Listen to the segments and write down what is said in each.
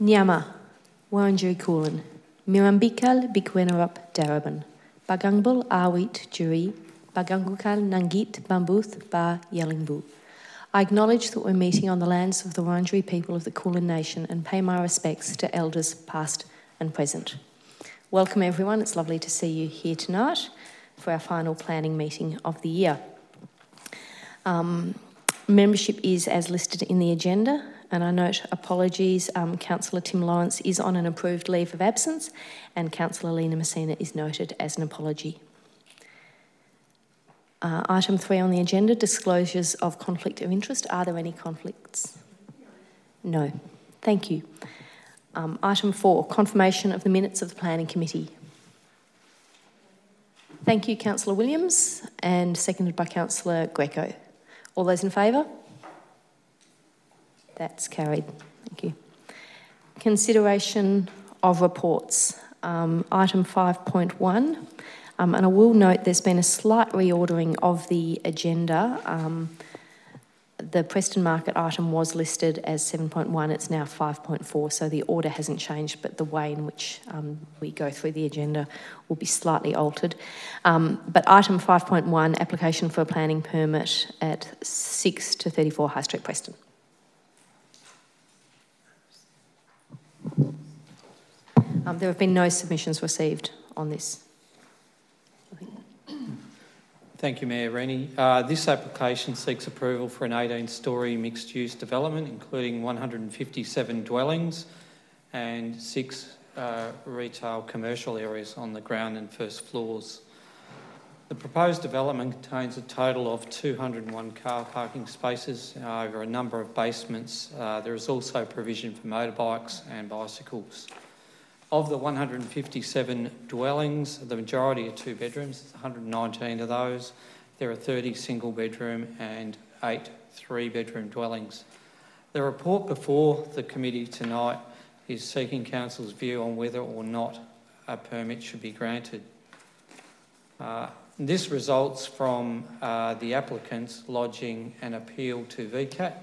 Nyama, Warranjeri Kulin, Mirambikal Bikwenarap Daraban, Bagangbul Awit Juri, Bagangukal Nangit Bambuth Ba Yellingbu. I acknowledge that we're meeting on the lands of the Wurundjeri people of the Kulin Nation and pay my respects to elders past and present. Welcome everyone, it's lovely to see you here tonight for our final planning meeting of the year. Membership is as listed in the agenda, and I note apologies, Councillor Tim Lawrence is on an approved leave of absence and Councillor Lena Messina is noted as an apology. Item 3 on the agenda, disclosures of conflict of interest. Are there any conflicts? No. Thank you. Item 4, confirmation of the minutes of the Planning Committee. Thank you, Councillor Williams, and seconded by Councillor Greco. All those in favour? That's carried. Thank you. Consideration of reports. Item 5.1. And I will note there's been a slight reordering of the agenda. The Preston Market item was listed as 7.1, it's now 5.4, so the order hasn't changed, but the way in which we go through the agenda will be slightly altered. But item 5.1, application for a planning permit at 6 to 34 High Street, Preston. There have been no submissions received on this. Thank you, Mayor Rennie. This application seeks approval for an 18-storey mixed-use development, including 157 dwellings and 6 retail commercial areas on the ground and first floors. The proposed development contains a total of 201 car parking spaces over a number of basements. There is also provision for motorbikes and bicycles. Of the 157 dwellings, the majority are 2 bedrooms, 119 of those. There are 30 single bedroom and 8 3-bedroom dwellings. The report before the committee tonight is seeking Council's view on whether or not a permit should be granted. This results from the applicants lodging an appeal to VCAT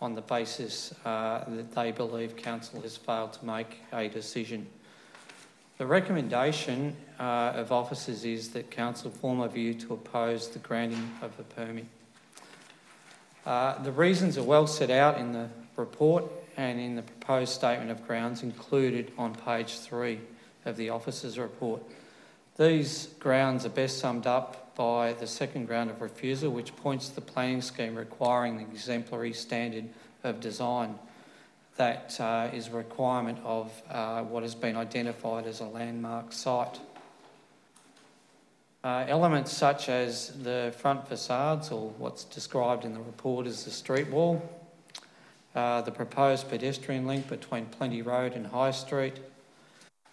on the basis that they believe Council has failed to make a decision. The recommendation of officers is that Council form a view to oppose the granting of the permit. The reasons are well set out in the report and in the proposed statement of grounds included on page 3 of the officers' report. These grounds are best summed up by the second ground of refusal, which points to the planning scheme requiring the exemplary standard of design. That is a requirement of what has been identified as a landmark site. Elements such as the front facades, or what's described in the report as the street wall, the proposed pedestrian link between Plenty Road and High Street,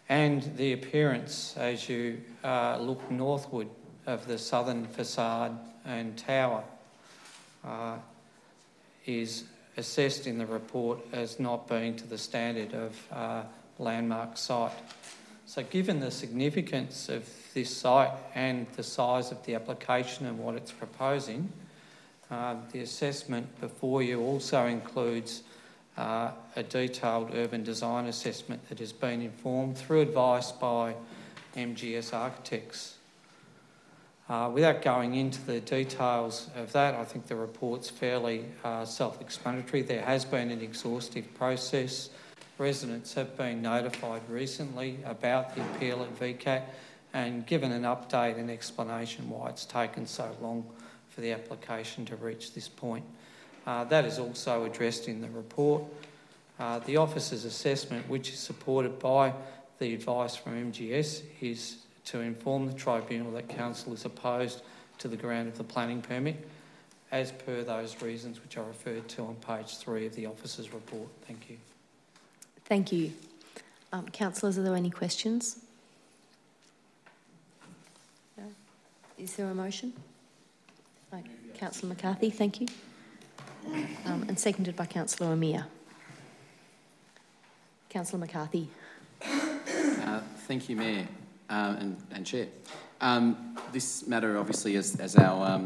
and the appearance as you look northward of the southern facade and tower is assessed in the report as not being to the standard of landmark site. So given the significance of this site and the size of the application and what it's proposing, the assessment before you also includes a detailed urban design assessment that has been informed through advice by MGS Architects. Without going into the details of that, I think the report's fairly self-explanatory. There has been an exhaustive process. Residents have been notified recently about the appeal at VCAT and given an update and explanation why it's taken so long for the application to reach this point. That is also addressed in the report. The officer's assessment, which is supported by the advice from MGS, is to inform the tribunal that Council is opposed to the grant of the planning permit as per those reasons which are referred to on page 3 of the officer's report. Thank you. Thank you. Councillors, are there any questions? No? Is there a motion? No. Councillor McCarthy, thank you. And seconded by Councillor Amir. Councillor McCarthy. Thank you, Mayor. And Chair. This matter, obviously, as our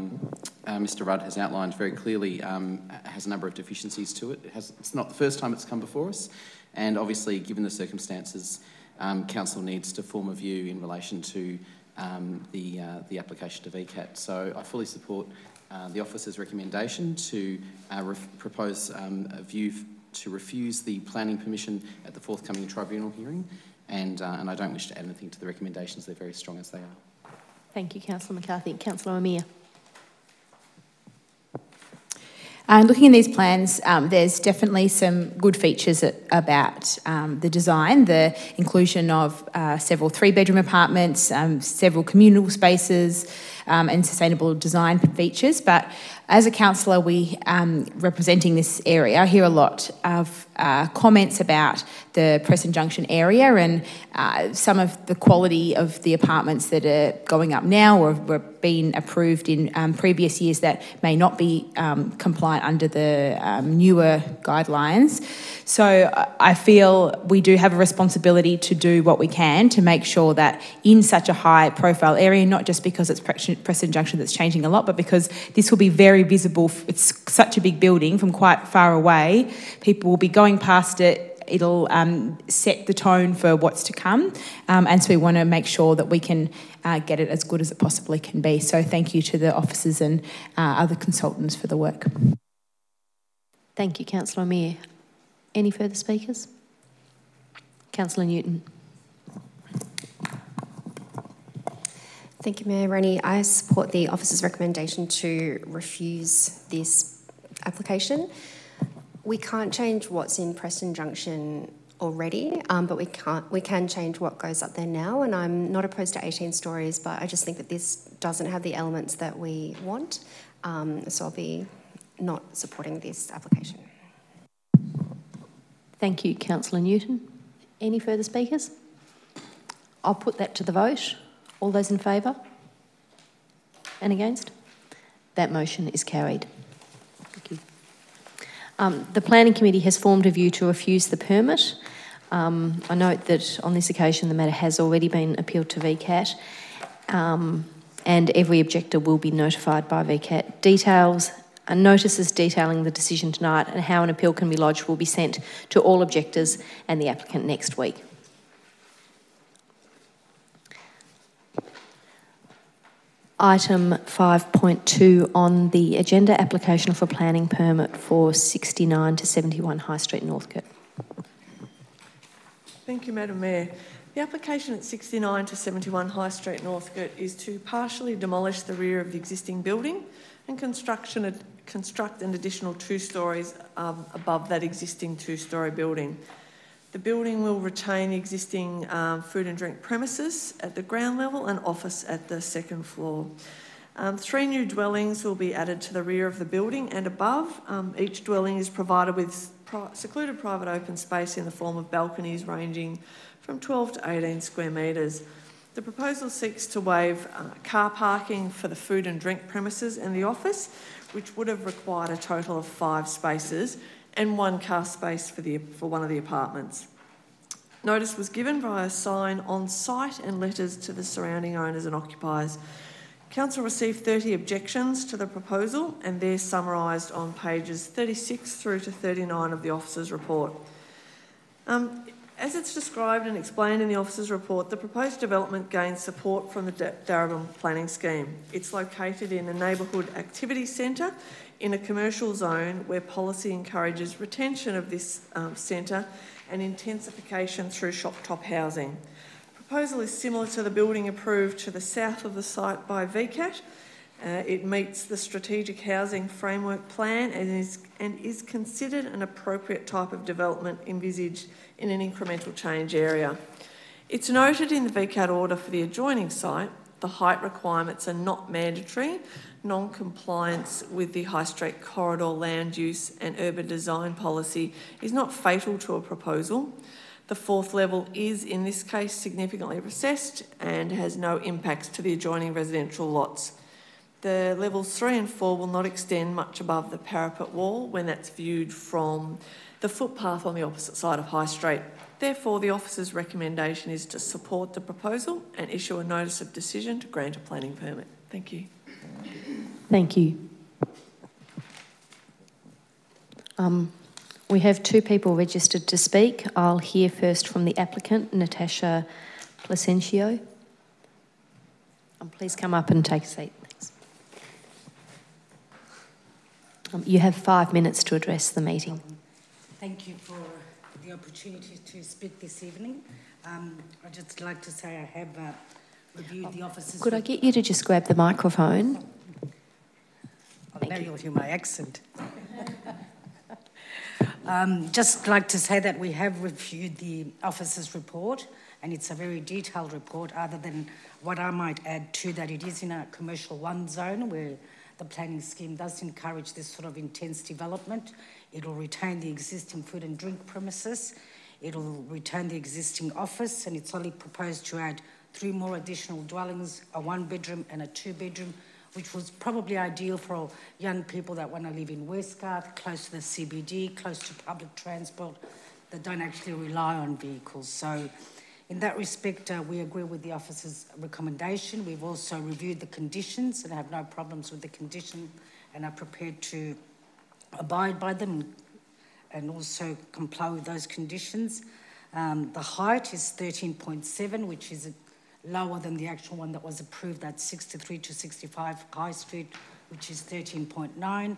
Mr Rudd has outlined very clearly, has a number of deficiencies to it. It's not the first time it's come before us, And obviously, given the circumstances, Council needs to form a view in relation to the application to VCAT. So I fully support the officer's recommendation to propose a view to refuse the planning permission at the forthcoming tribunal hearing, and I don't wish to add anything to the recommendations. They're very strong as they are. Thank you, Councillor McCarthy. Councillor Amir. Looking in these plans, there's definitely some good features about the design, the inclusion of several three-bedroom apartments, several communal spaces, and sustainable design features. But as a councillor, we representing this area, I hear a lot of comments about the Preston Junction area and some of the quality of the apartments that are going up now or were being approved in previous years that may not be compliant under the newer guidelines. So I feel we do have a responsibility to do what we can to make sure that in such a high profile area, not just because it's Preston Junction that's changing a lot, but because this will be very visible. It's such a big building from quite far away. People will be going past it. It'll set the tone for what's to come. And so we want to make sure that we can get it as good as it possibly can be. So thank you to the officers and other consultants for the work. Thank you, Councillor Amir. Any further speakers? Councillor Newton. Thank you, Mayor Rennie. I support the officer's recommendation to refuse this application. We can't change what's in Preston Junction already, but we can change what goes up there now, and I'm not opposed to 18 stories, but I just think that this doesn't have the elements that we want, so I'll be not supporting this application. Thank you, Councillor Newton. Any further speakers? I'll put that to the vote. All those in favour? And against? That motion is carried. Thank you. The Planning Committee has formed a view to refuse the permit. I note that on this occasion the matter has already been appealed to VCAT, and every objector will be notified by VCAT. Notices detailing the decision tonight and how an appeal can be lodged will be sent to all objectors and the applicant next week. Item 5.2 on the agenda, application for planning permit for 69 to 71 High Street, Northcote. Thank you, Madam Mayor. The application at 69 to 71 High Street, Northcote is to partially demolish the rear of the existing building and construct an additional 2 stories above that existing 2-storey building. The building will retain the existing food and drink premises at the ground level and office at the second floor. 3 new dwellings will be added to the rear of the building and above. Each dwelling is provided with secluded private open space in the form of balconies ranging from 12 to 18 square metres. The proposal seeks to waive car parking for the food and drink premises and the office, which would have required a total of 5 spaces and 1 car space for one of the apartments. Notice was given via sign on site and letters to the surrounding owners and occupiers. Council received 30 objections to the proposal, and they're summarised on pages 36 through to 39 of the officer's report. As it's described and explained in the officer's report, the proposed development gains support from the Darebin planning scheme. It's located in a neighbourhood activity centre in a commercial zone where policy encourages retention of this centre and intensification through shop-top housing. Proposal is similar to the building approved to the south of the site by VCAT. It meets the strategic housing framework plan and is considered an appropriate type of development envisaged in an incremental change area. It's noted in the VCAT order for the adjoining site, the height requirements are not mandatory. Non-compliance with the High Street corridor land use and urban design policy is not fatal to a proposal. The 4th level is, in this case, significantly recessed and has no impacts to the adjoining residential lots. The levels 3 and 4 will not extend much above the parapet wall when that's viewed from the footpath on the opposite side of High Street. Therefore, the officer's recommendation is to support the proposal and issue a notice of decision to grant a planning permit. Thank you. Thank you. We have 2 people registered to speak. I'll hear first from the applicant, Natasha Placencio. Please come up and take a seat. Thanks. You have 5 minutes to address the meeting. Thank you for the opportunity to speak this evening. I'd just like to say I have reviewed the officers... Could I get you to just grab the microphone? Now you'll hear my accent. Just like to say that we have reviewed the officers' report, and it's a very detailed report, other than what I might add to that, it is in a commercial 1 zone where the planning scheme does encourage this sort of intense development. It'll retain the existing food and drink premises. It'll retain the existing office, and it's only proposed to add 3 more additional dwellings, a 1-bedroom and a 2-bedroom, which was probably ideal for young people that want to live in Westgarth, close to the CBD, close to public transport, that don't actually rely on vehicles. So in that respect, we agree with the officer's recommendation. We've also reviewed the conditions and have no problems with the condition, and are prepared to abide by them and also comply with those conditions. The height is 13.7, which is lower than the actual one that was approved at 63 to 65 High Street, which is 13.9.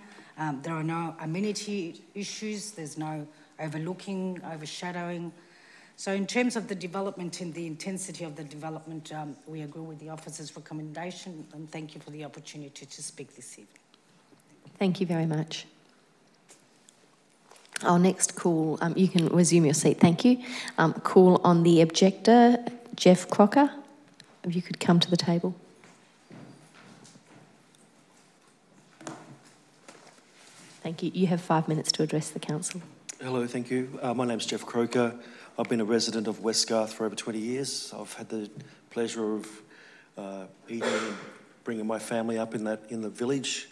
There are no amenity issues. There's no overlooking, overshadowing. So in terms of the development and the intensity of the development, we agree with the officer's recommendation, and thank you for the opportunity to speak this evening. Thank you very much. I'll next call, you can resume your seat, thank you. Call on the objector, Jeff Crocker. If you could come to the table. Thank you. You have 5 minutes to address the council. Hello, thank you. My name's Jeff Croker. I've been a resident of Westgarth for over 20 years. I've had the pleasure of eating and bringing my family up in the village.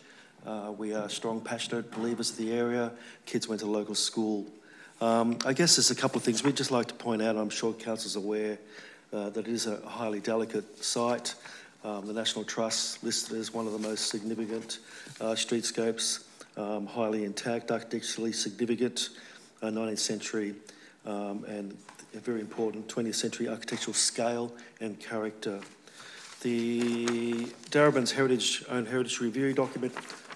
We are strong, passionate believers of the area. Kids went to local school. I guess there's a couple of things we'd just like to point out. I'm sure council's aware that it is a highly delicate site. The National Trust listed as one of the most significant streetscapes, highly intact, architecturally significant, 19th century and a very important 20th century architectural scale and character. The Darebin's Own Heritage Review document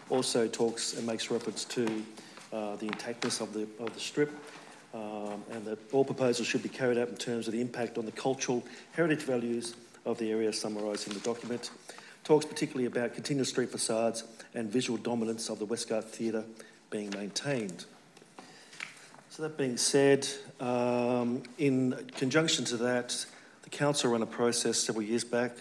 also talks and makes reference to the intactness of the strip, and that all proposals should be carried out in terms of the impact on the cultural heritage values of the area summarised in the document. Talks particularly about continuous street facades and visual dominance of the Westgarth Theatre being maintained. So that being said, in conjunction to that, the council ran a process several years back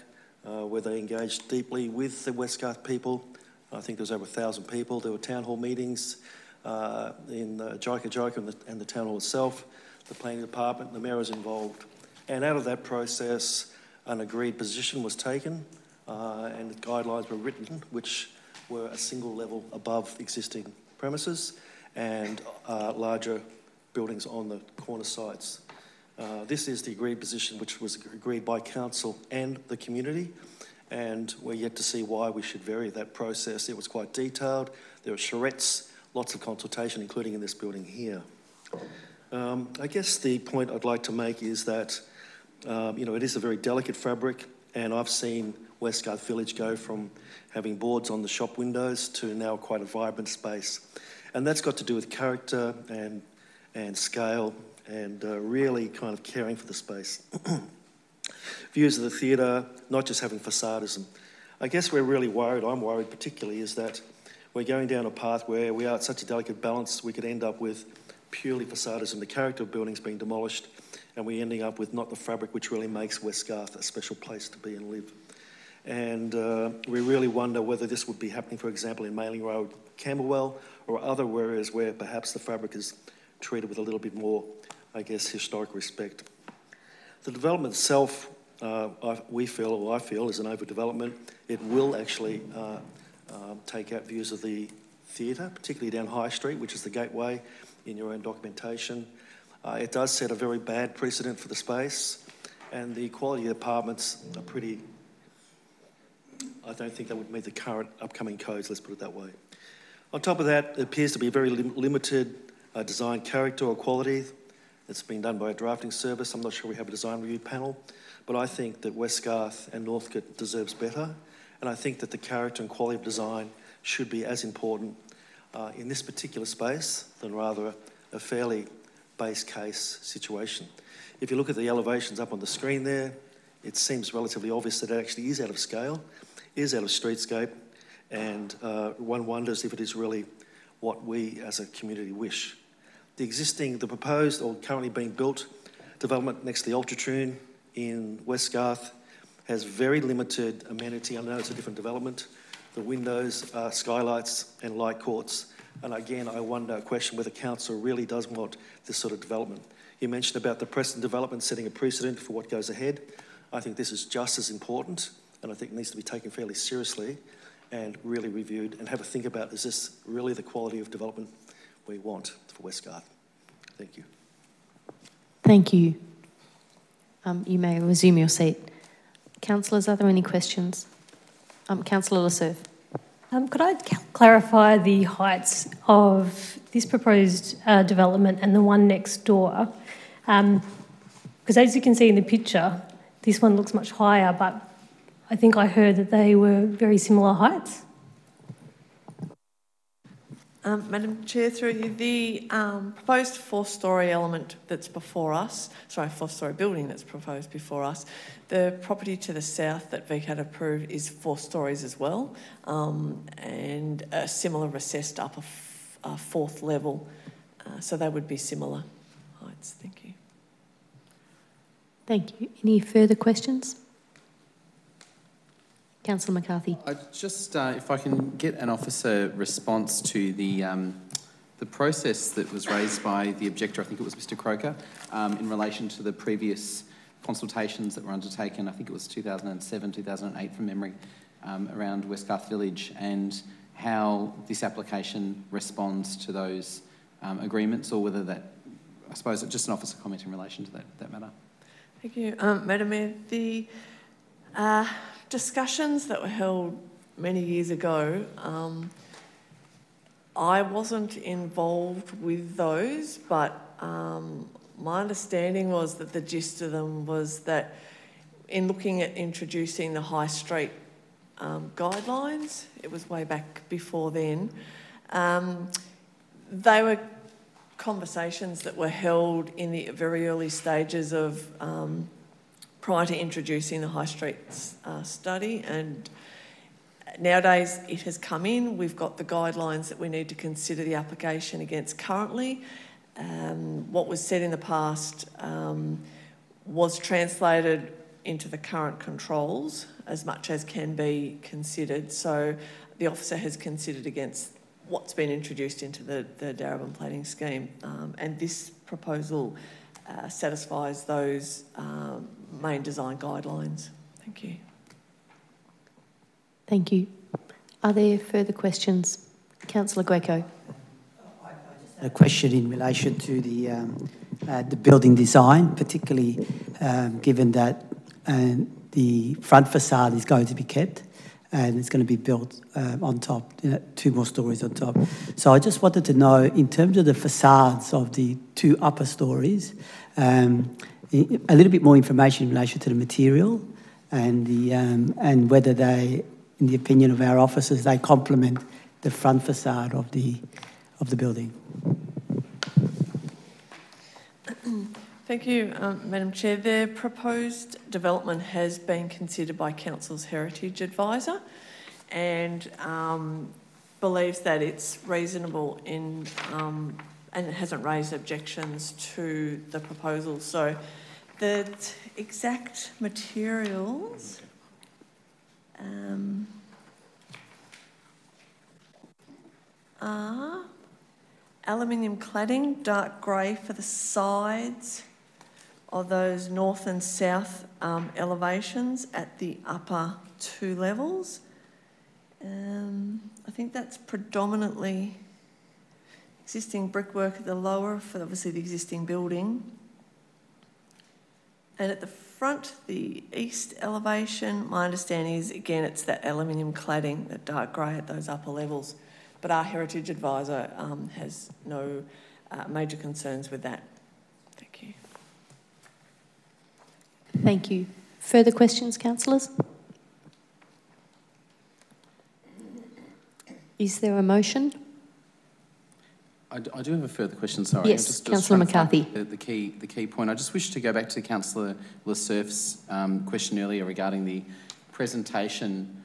where they engaged deeply with the Westgarth people. I think there was over 1,000 people. There were town hall meetings in Jika and the town hall itself. The planning department, the mayor was involved. And out of that process, an agreed position was taken and the guidelines were written, which were a single level above existing premises and larger buildings on the corner sites. This is the agreed position which was agreed by council and the community, and we're yet to see why we should vary that process. It was quite detailed. There were charrettes, lots of consultation, including in this building here. I guess the point I'd like to make is that, it is a very delicate fabric, and I've seen Westgarth Village go from having boards on the shop windows to now quite a vibrant space. And that's got to do with character and scale and really kind of caring for the space. Views of the theatre, not just having facadism. I guess we're really worried, I'm worried particularly, is that we're going down a path where we are at such a delicate balance we could end up with purely facadism, the character of buildings being demolished, and we're ending up with not the fabric which really makes Westgarth a special place to be and live. And we really wonder whether this would be happening, for example, in Mailing Road, Camberwell, or other areas where perhaps the fabric is treated with a little bit more, I guess, historic respect. The development itself, I feel, is an overdevelopment. It will actually take out views of the theatre, particularly down High Street, which is the gateway in your own documentation. It does set a very bad precedent for the space, and the quality of the apartments are pretty, I don't think they would meet the current upcoming codes, let's put it that way. On top of that, it appears to be a very limited design character or quality. It's been done by a drafting service. I'm not sure we have a design review panel, but I think that Westgarth and Northcote deserves better, and I think that the character and quality of design should be as important in this particular space than rather a fairly base case situation. If you look at the elevations up on the screen there, it seems relatively obvious that it actually is out of scale, is out of streetscape, and one wonders if it is really what we as a community wish. The proposed or currently being built development next to the Ultratune in Westgarth has very limited amenity. I know it's a different development. The windows are skylights and light courts. And again, I question whether council really does want this sort of development. You mentioned about the Preston development setting a precedent for what goes ahead. I think this is just as important, and I think it needs to be taken fairly seriously and really reviewed and have a think about, is this really the quality of development we want for Westgarth? Thank you. Thank you. You may resume your seat. Councillors, are there any questions? Councillor Le Sœur. Could I clarify the heights of this proposed development and the one next door? Because as you can see in the picture, this one looks much higher, but I think I heard that they were very similar heights. Madam Chair, through you, the proposed four-storey element that's before us, four-storey building that's proposed before us, the property to the south that VCAT approved is 4 storeys as well, and a similar recessed upper 4th level, so they would be similar heights. Thank you. Thank you. Any further questions? Councillor McCarthy. I just, if I can get an officer response to the process that was raised by the objector, I think it was Mr Croker, in relation to the previous consultations that were undertaken, I think it was 2007, 2008 from memory, around Westgarth Village, and how this application responds to those agreements, or whether that, I suppose, just an officer comment in relation to that matter. Thank you. Madam Mayor, the discussions that were held many years ago, I wasn't involved with those, but my understanding was that the gist of them was that in looking at introducing the High Street guidelines, it was way back before then, they were conversations that were held in the very early stages of prior to introducing the High Street study, and nowadays it has come in. We've got the guidelines that we need to consider the application against currently. What was said in the past was translated into the current controls as much as can be considered. So the officer has considered against what's been introduced into the Darebin planning scheme, and this proposal satisfies those main design guidelines. Thank you. Thank you. Are there further questions? Councillor Greco. A question in relation to the building design, particularly given that the front facade is going to be kept and it's going to be built on top, 2 more stories on top. So I just wanted to know, in terms of the facades of the 2 upper stories, a little bit more information in relation to the material and whether they, in the opinion of our officers, they complement the front facade of the building. Thank you, Madam Chair. The proposed development has been considered by Council's Heritage Advisor and believes that it's reasonable in and it hasn't raised objections to the proposal. So the exact materials are aluminium cladding, dark grey for the sides of those north and south elevations at the upper 2 levels. I think that's predominantly existing brickwork at the lower for obviously the existing building. And at the front, the east elevation, my understanding is, again, it's that aluminium cladding, that dark grey at those upper levels. But our Heritage Advisor has no major concerns with that. Thank you. Thank you. Further questions, councillors? Is there a motion? I do have a further question, sorry. Yes, Councillor McCarthy. The key point. I just wish to go back to Councillor Lassurf's question earlier regarding the presentation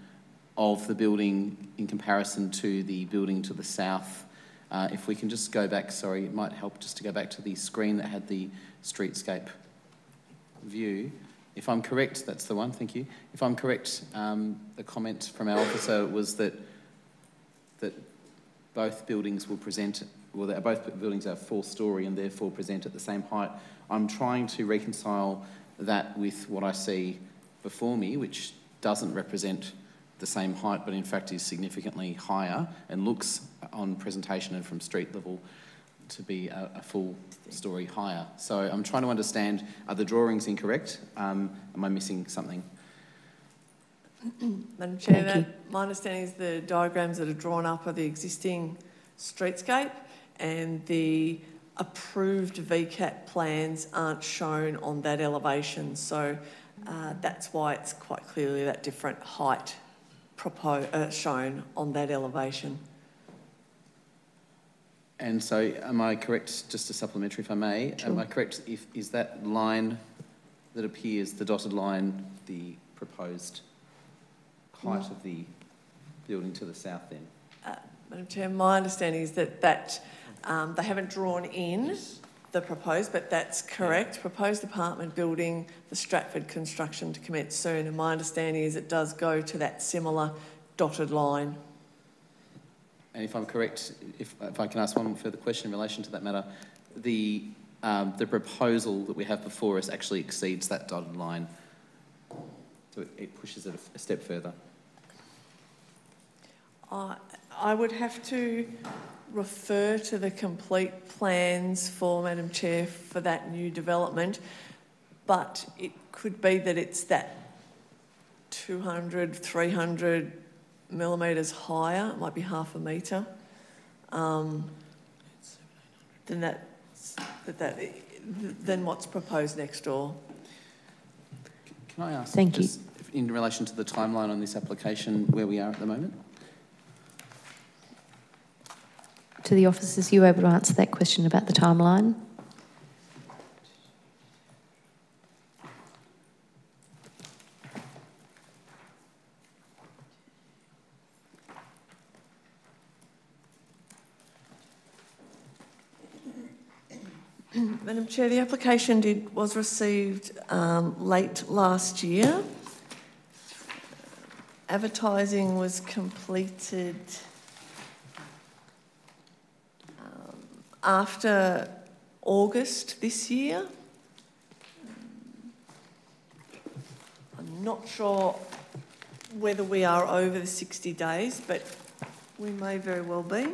of the building in comparison to the building to the south. If we can just go back, sorry, it might help just to go back to the screen that had the streetscape view. If I'm correct, that's the one, thank you. If I'm correct, the comment from our officer was that both buildings will present, well, both buildings are 4-storey and therefore present at the same height. I'm trying to reconcile that with what I see before me, which doesn't represent the same height, but in fact is significantly higher and looks on presentation and from street level to be a full story higher. So I'm trying to understand, are the drawings incorrect? Am I missing something? Madam Chair, my understanding is the diagrams that are drawn up are the existing streetscape and the approved VCAT plans aren't shown on that elevation. So that's why it's quite clearly that different height shown on that elevation. And so am I correct, just a supplementary if I may, Sure. am I correct, is that line that appears, the dotted line, the proposed height of the building to the south then? Madam Chair, my understanding is that they haven't drawn in the proposed, but that's correct. Proposed apartment building, the Stratford construction to commence soon, and my understanding is it does go to that similar dotted line. And if I'm correct, if I can ask one further question in relation to that matter, the proposal that we have before us actually exceeds that dotted line, so it pushes it a step further. I would have to refer to the complete plans for Madam Chair for that new development, but it could be that it's that 200, 300 millimetres higher, it might be half a metre, than what's proposed next door. Can I ask, Thank you. in relation to the timeline on this application, where we are at the moment? To the officers, are you able to answer that question about the timeline? Madam Chair, the application was received late last year. Advertising was completed after August this year. I'm not sure whether we are over the 60 days, but we may very well be.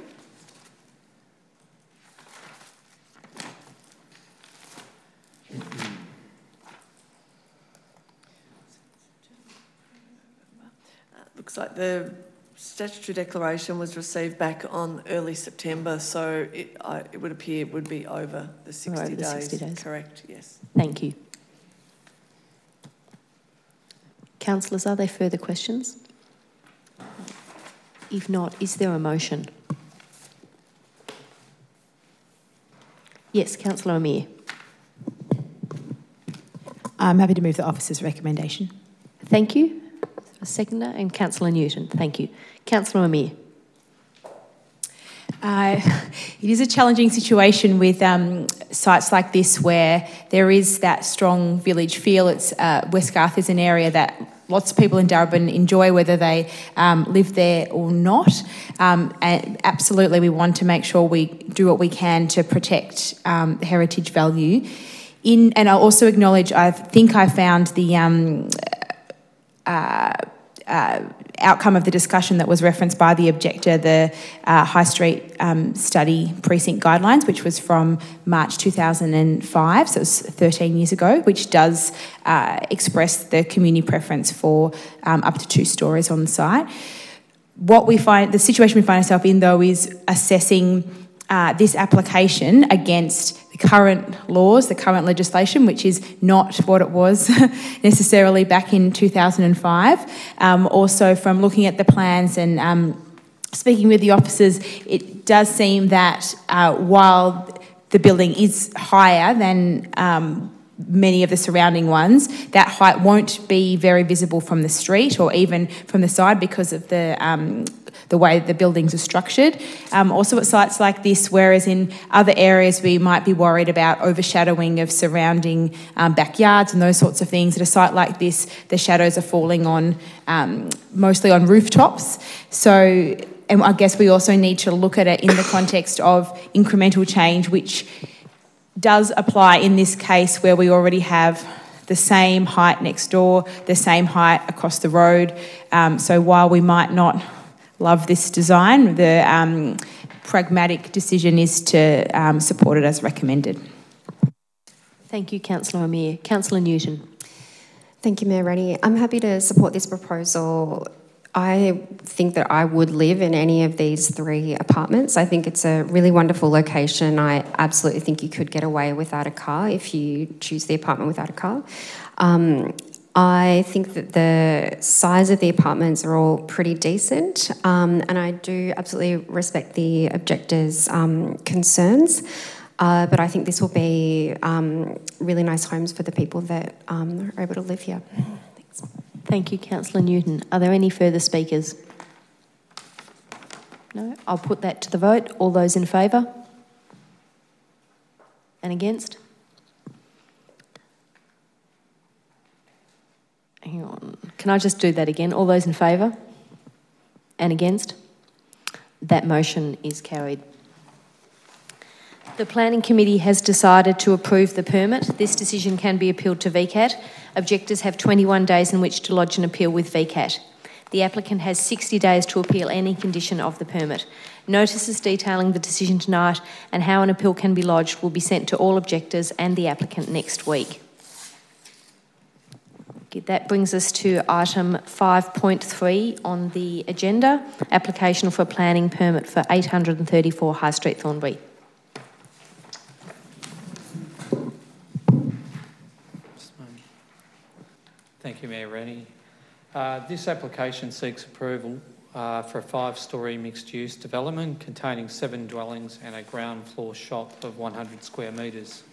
Looks like the statutory declaration was received back on early September, so it would appear it would be over the 60 days. 60 days. Correct, yes. Thank you. Councillors, are there further questions? If not, is there a motion? Yes, Councillor Amir. I'm happy to move the officer's recommendation. Thank you. A seconder, and Councillor Newton. Thank you. Councillor Amir. It is a challenging situation with sites like this where there is that strong village feel. It's Westgarth is an area that lots of people in Darebin enjoy, whether they live there or not. And absolutely, we want to make sure we do what we can to protect heritage value. And I'll also acknowledge, I think I found the outcome of the discussion that was referenced by the objector, the High Street Study Precinct Guidelines, which was from March 2005, so it was 13 years ago, which does express the community preference for up to 2 stories on the site. What we find, the situation we find ourselves in though, is assessing this application against the current laws, the current legislation, which is not what it was necessarily back in 2005. Also, from looking at the plans and speaking with the officers, it does seem that while the building is higher than many of the surrounding ones, that height won't be very visible from the street or even from the side because of the way the buildings are structured. Also at sites like this, whereas in other areas we might be worried about overshadowing of surrounding backyards and those sorts of things, at a site like this, the shadows are falling on mostly on rooftops. So, and I guess we also need to look at it in the context of incremental change, which does apply in this case where we already have the same height next door, the same height across the road. So while we might not love this design, the pragmatic decision is to support it as recommended. Thank you, Councillor Amir. Councillor Newton. Thank you, Mayor Rennie. I'm happy to support this proposal. I think that I would live in any of these 3 apartments. I think it's a really wonderful location. I absolutely think you could get away without a car if you choose the apartment without a car. I think that the size of the apartments are all pretty decent, and I do absolutely respect the objectors' concerns. But I think this will be really nice homes for the people that are able to live here. Thanks. Thank you, Councillor Newton. Are there any further speakers? No? I'll put that to the vote. All those in favour? And against? Hang on. Can I just do that again? All those in favour? And against? That motion is carried. The Planning Committee has decided to approve the permit. This decision can be appealed to VCAT. Objectors have 21 days in which to lodge an appeal with VCAT. The applicant has 60 days to appeal any condition of the permit. Notices detailing the decision tonight and how an appeal can be lodged will be sent to all objectors and the applicant next week. Okay, that brings us to item 5.3 on the agenda, application for a planning permit for 834 High Street, Thornbury. Thank you, Mayor Rennie. This application seeks approval for a 5-storey mixed-use development containing 7 dwellings and a ground floor shop of 100 square metres.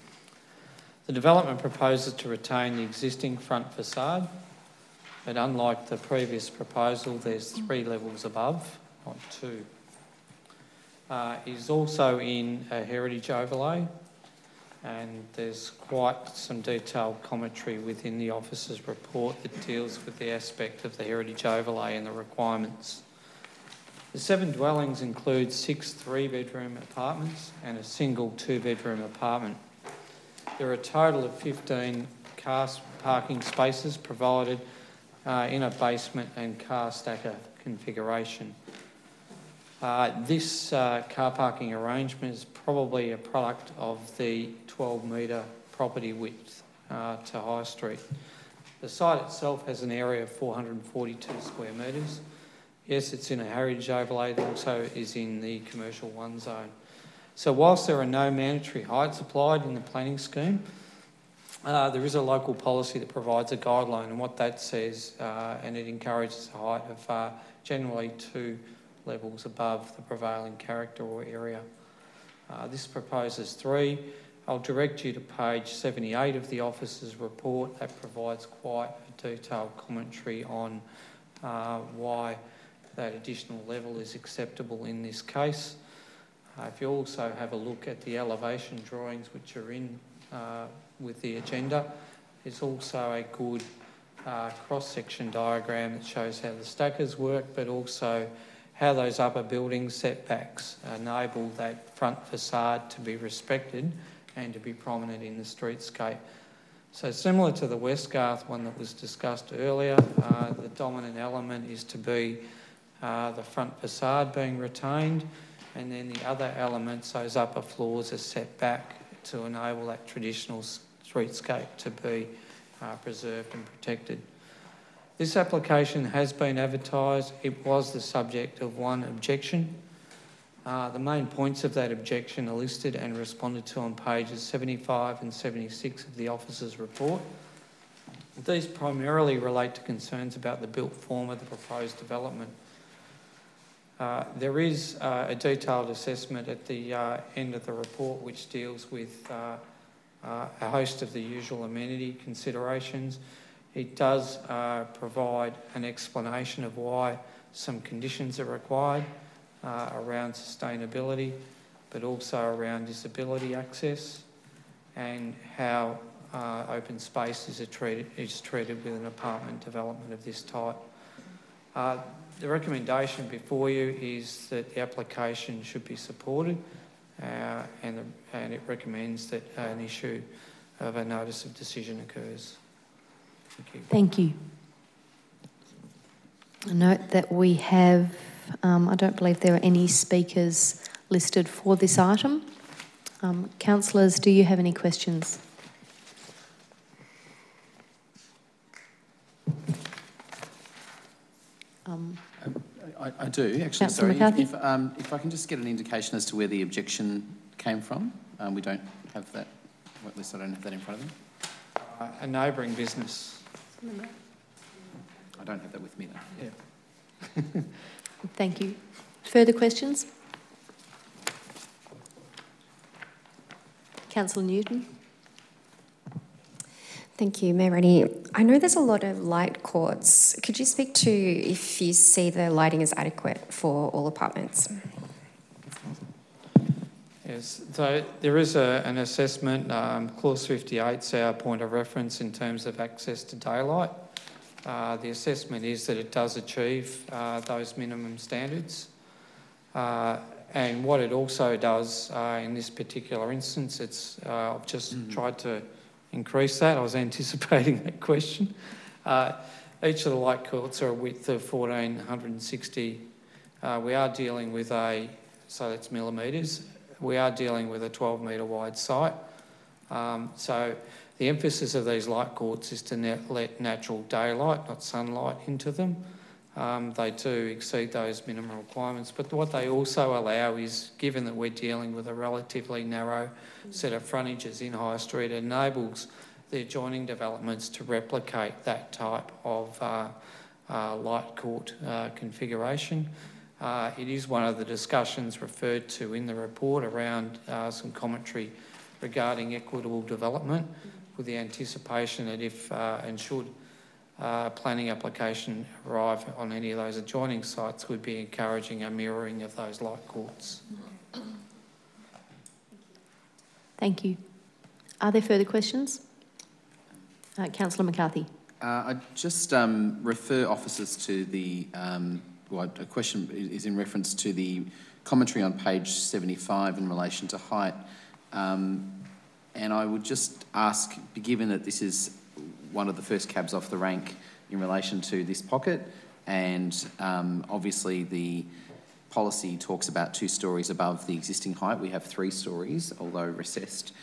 The development proposes to retain the existing front facade, but unlike the previous proposal, there's 3 levels above, not 2. It is also in a heritage overlay, and there's quite some detailed commentary within the officer's report that deals with the aspect of the heritage overlay and the requirements. The 7 dwellings include 6 3-bedroom apartments and a single 2-bedroom apartment. There are a total of 15 car parking spaces provided in a basement and car stacker configuration. This car parking arrangement is probably a product of the 12-metre property width to High Street. The site itself has an area of 442 square metres. Yes, it's in a heritage overlay, it also is in the commercial 1 zone. So whilst there are no mandatory heights applied in the planning scheme, there is a local policy that provides a guideline, and what that says, and it encourages a height of generally 2 levels above the prevailing character or area. This proposes 3. I'll direct you to page 78 of the officer's report. That provides quite a detailed commentary on why that additional level is acceptable in this case. If you also have a look at the elevation drawings which are in with the agenda, there's also a good cross-section diagram that shows how the stackers work, but also how those upper building setbacks enable that front facade to be respected and to be prominent in the streetscape. So similar to the Westgarth one that was discussed earlier, the dominant element is to be the front facade being retained, and then the other elements, those upper floors, are set back to enable that traditional streetscape to be preserved and protected. This application has been advertised. It was the subject of 1 objection. The main points of that objection are listed and responded to on pages 75 and 76 of the officer's report. These primarily relate to concerns about the built form of the proposed development. There is a detailed assessment at the end of the report which deals with a host of the usual amenity considerations. It does provide an explanation of why some conditions are required around sustainability, but also around disability access, and how open space is treated with an apartment development of this type. The recommendation before you is that the application should be supported, and it recommends that an issue of a notice of decision occurs. Thank you. Thank you. I note that we have, I don't believe there are any speakers listed for this item. Councillors, do you have any questions? I do, actually. Councillor Sorry, McCarthy? if I can just get an indication as to where the objection came from. We don't have that, or at least I don't have that in front of me. A neighbouring business. I don't have that with me though. Yeah. Thank you. Further questions? Councillor Newton? Thank you, Mayor Rennie. I know there's a lot of light courts. Could you speak to if you see the lighting is adequate for all apartments? Yes, so there is an assessment. Clause 58 is our point of reference in terms of access to daylight. The assessment is that it does achieve those minimum standards. And what it also does in this particular instance, I've just tried to increase that. I was anticipating that question. Each of the light courts are a width of 1,460. We are dealing with so that's millimetres. We are dealing with a 12-metre wide site. So the emphasis of these light courts is to let natural daylight, not sunlight, into them. They do exceed those minimum requirements, but what they also allow is, given that we're dealing with a relatively narrow set of frontages in High Street, it enables the adjoining developments to replicate that type of light court configuration. It is one of the discussions referred to in the report around some commentary regarding equitable development, with the anticipation that if and should planning application arrive on any of those adjoining sites, we'd be encouraging a mirroring of those light courts. Thank you. Are there further questions? Councillor McCarthy. I just refer officers to the, a question is in reference to the commentary on page 75 in relation to height. And I would just ask, given that this is one of the first cabs off the rank in relation to this pocket, and obviously the policy talks about 2 stories above the existing height. We have 3 stories, although recessed.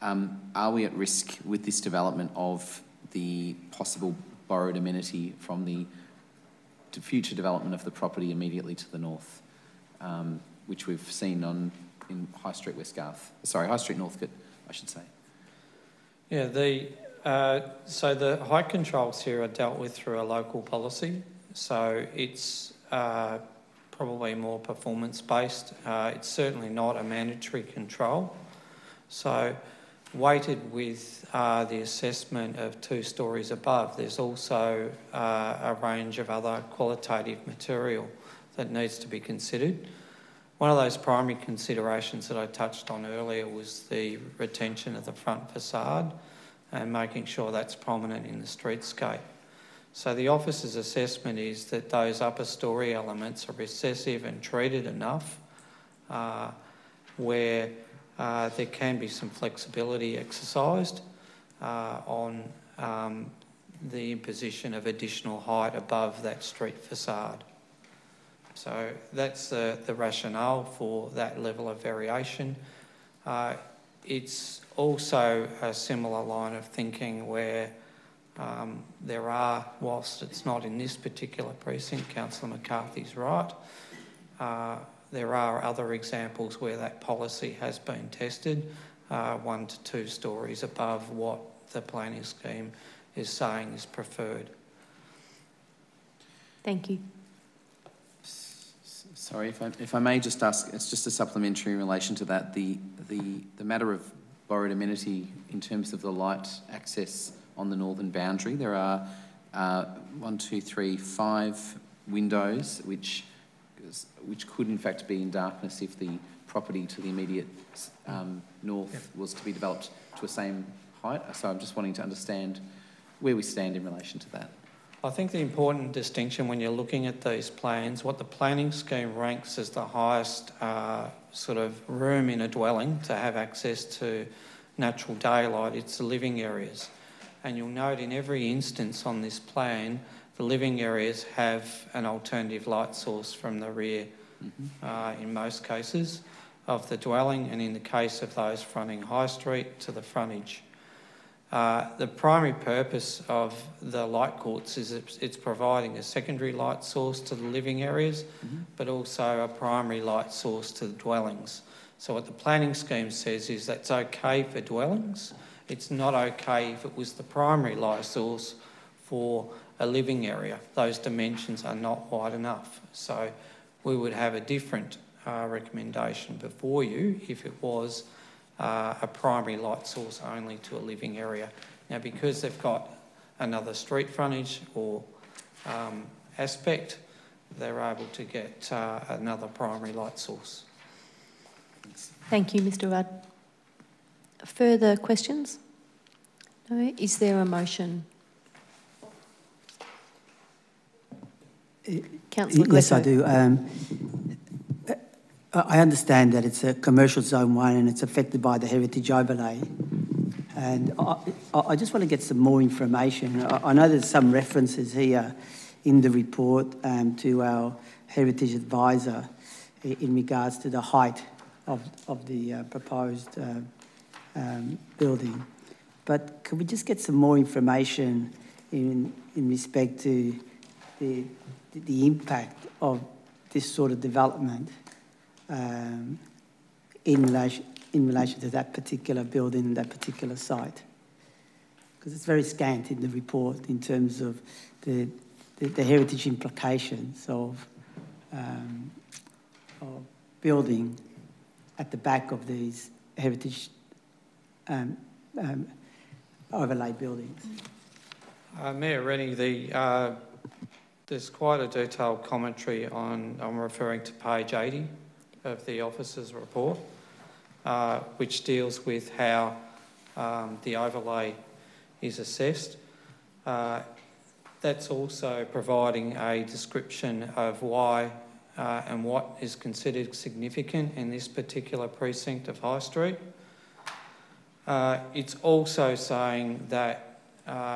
Are we at risk with this development of the possible borrowed amenity from the future development of the property immediately to the north, which we've seen in High Street High Street Northcote, I should say? Yeah, so the height controls here are dealt with through a local policy, so it's probably more performance-based. It's certainly not a mandatory control. So weighted with the assessment of 2 stories above, there's also a range of other qualitative material that needs to be considered. One of those primary considerations that I touched on earlier was the retention of the front facade and making sure that's prominent in the streetscape. So the officer's assessment is that those upper story elements are recessive and treated enough where there can be some flexibility exercised on the imposition of additional height above that street facade. So that's the rationale for that level of variation. It's also a similar line of thinking where there are, whilst it's not in this particular precinct, Councillor McCarthy's right, there are other examples where that policy has been tested, 1 to 2 stories above what the planning scheme is saying is preferred. Thank you. Sorry, if I may just ask, it's just a supplementary in relation to that, the matter of borrowed amenity in terms of the light access on the northern boundary. There are 1, 2, 3, 5 windows which could in fact be in darkness if the property to the immediate north was to be developed to a same height. So I'm just wanting to understand where we stand in relation to that. I think the important distinction when you're looking at these plans, what the planning scheme ranks as the highest sort of room in a dwelling to have access to natural daylight, it's the living areas. And you'll note in every instance on this plan, the living areas have an alternative light source from the rear, in most cases, of the dwelling, and in the case of those fronting High Street, to the frontage. The primary purpose of the light courts is it's providing a secondary light source to the living areas, but also a primary light source to the dwellings. So what the planning scheme says is that's okay for dwellings. It's not okay if it was the primary light source for a living area. Those dimensions are not wide enough. So we would have a different recommendation before you if it was a primary light source only to a living area. Now, because they've got another street frontage or aspect, they're able to get another primary light source. Thank you, Mr. Rudd. Further questions? No? Is there a motion? Councillor Yes, I Glesso. do. I understand that it's a commercial zone 1 and it's affected by the heritage overlay. And I just want to get some more information. I know there's some references here in the report to our heritage advisor in regards to the height of the proposed building. But could we just get some more information in respect to the impact of this sort of development in relation to that particular building, that particular site? Because it's very scant in the report in terms of the heritage implications of building at the back of these heritage overlay buildings. Mayor Rennie, there's quite a detailed commentary on, I'm referring to page 80 of the officer's report, which deals with how the overlay is assessed. That's also providing a description of why and what is considered significant in this particular precinct of High Street. It's also saying that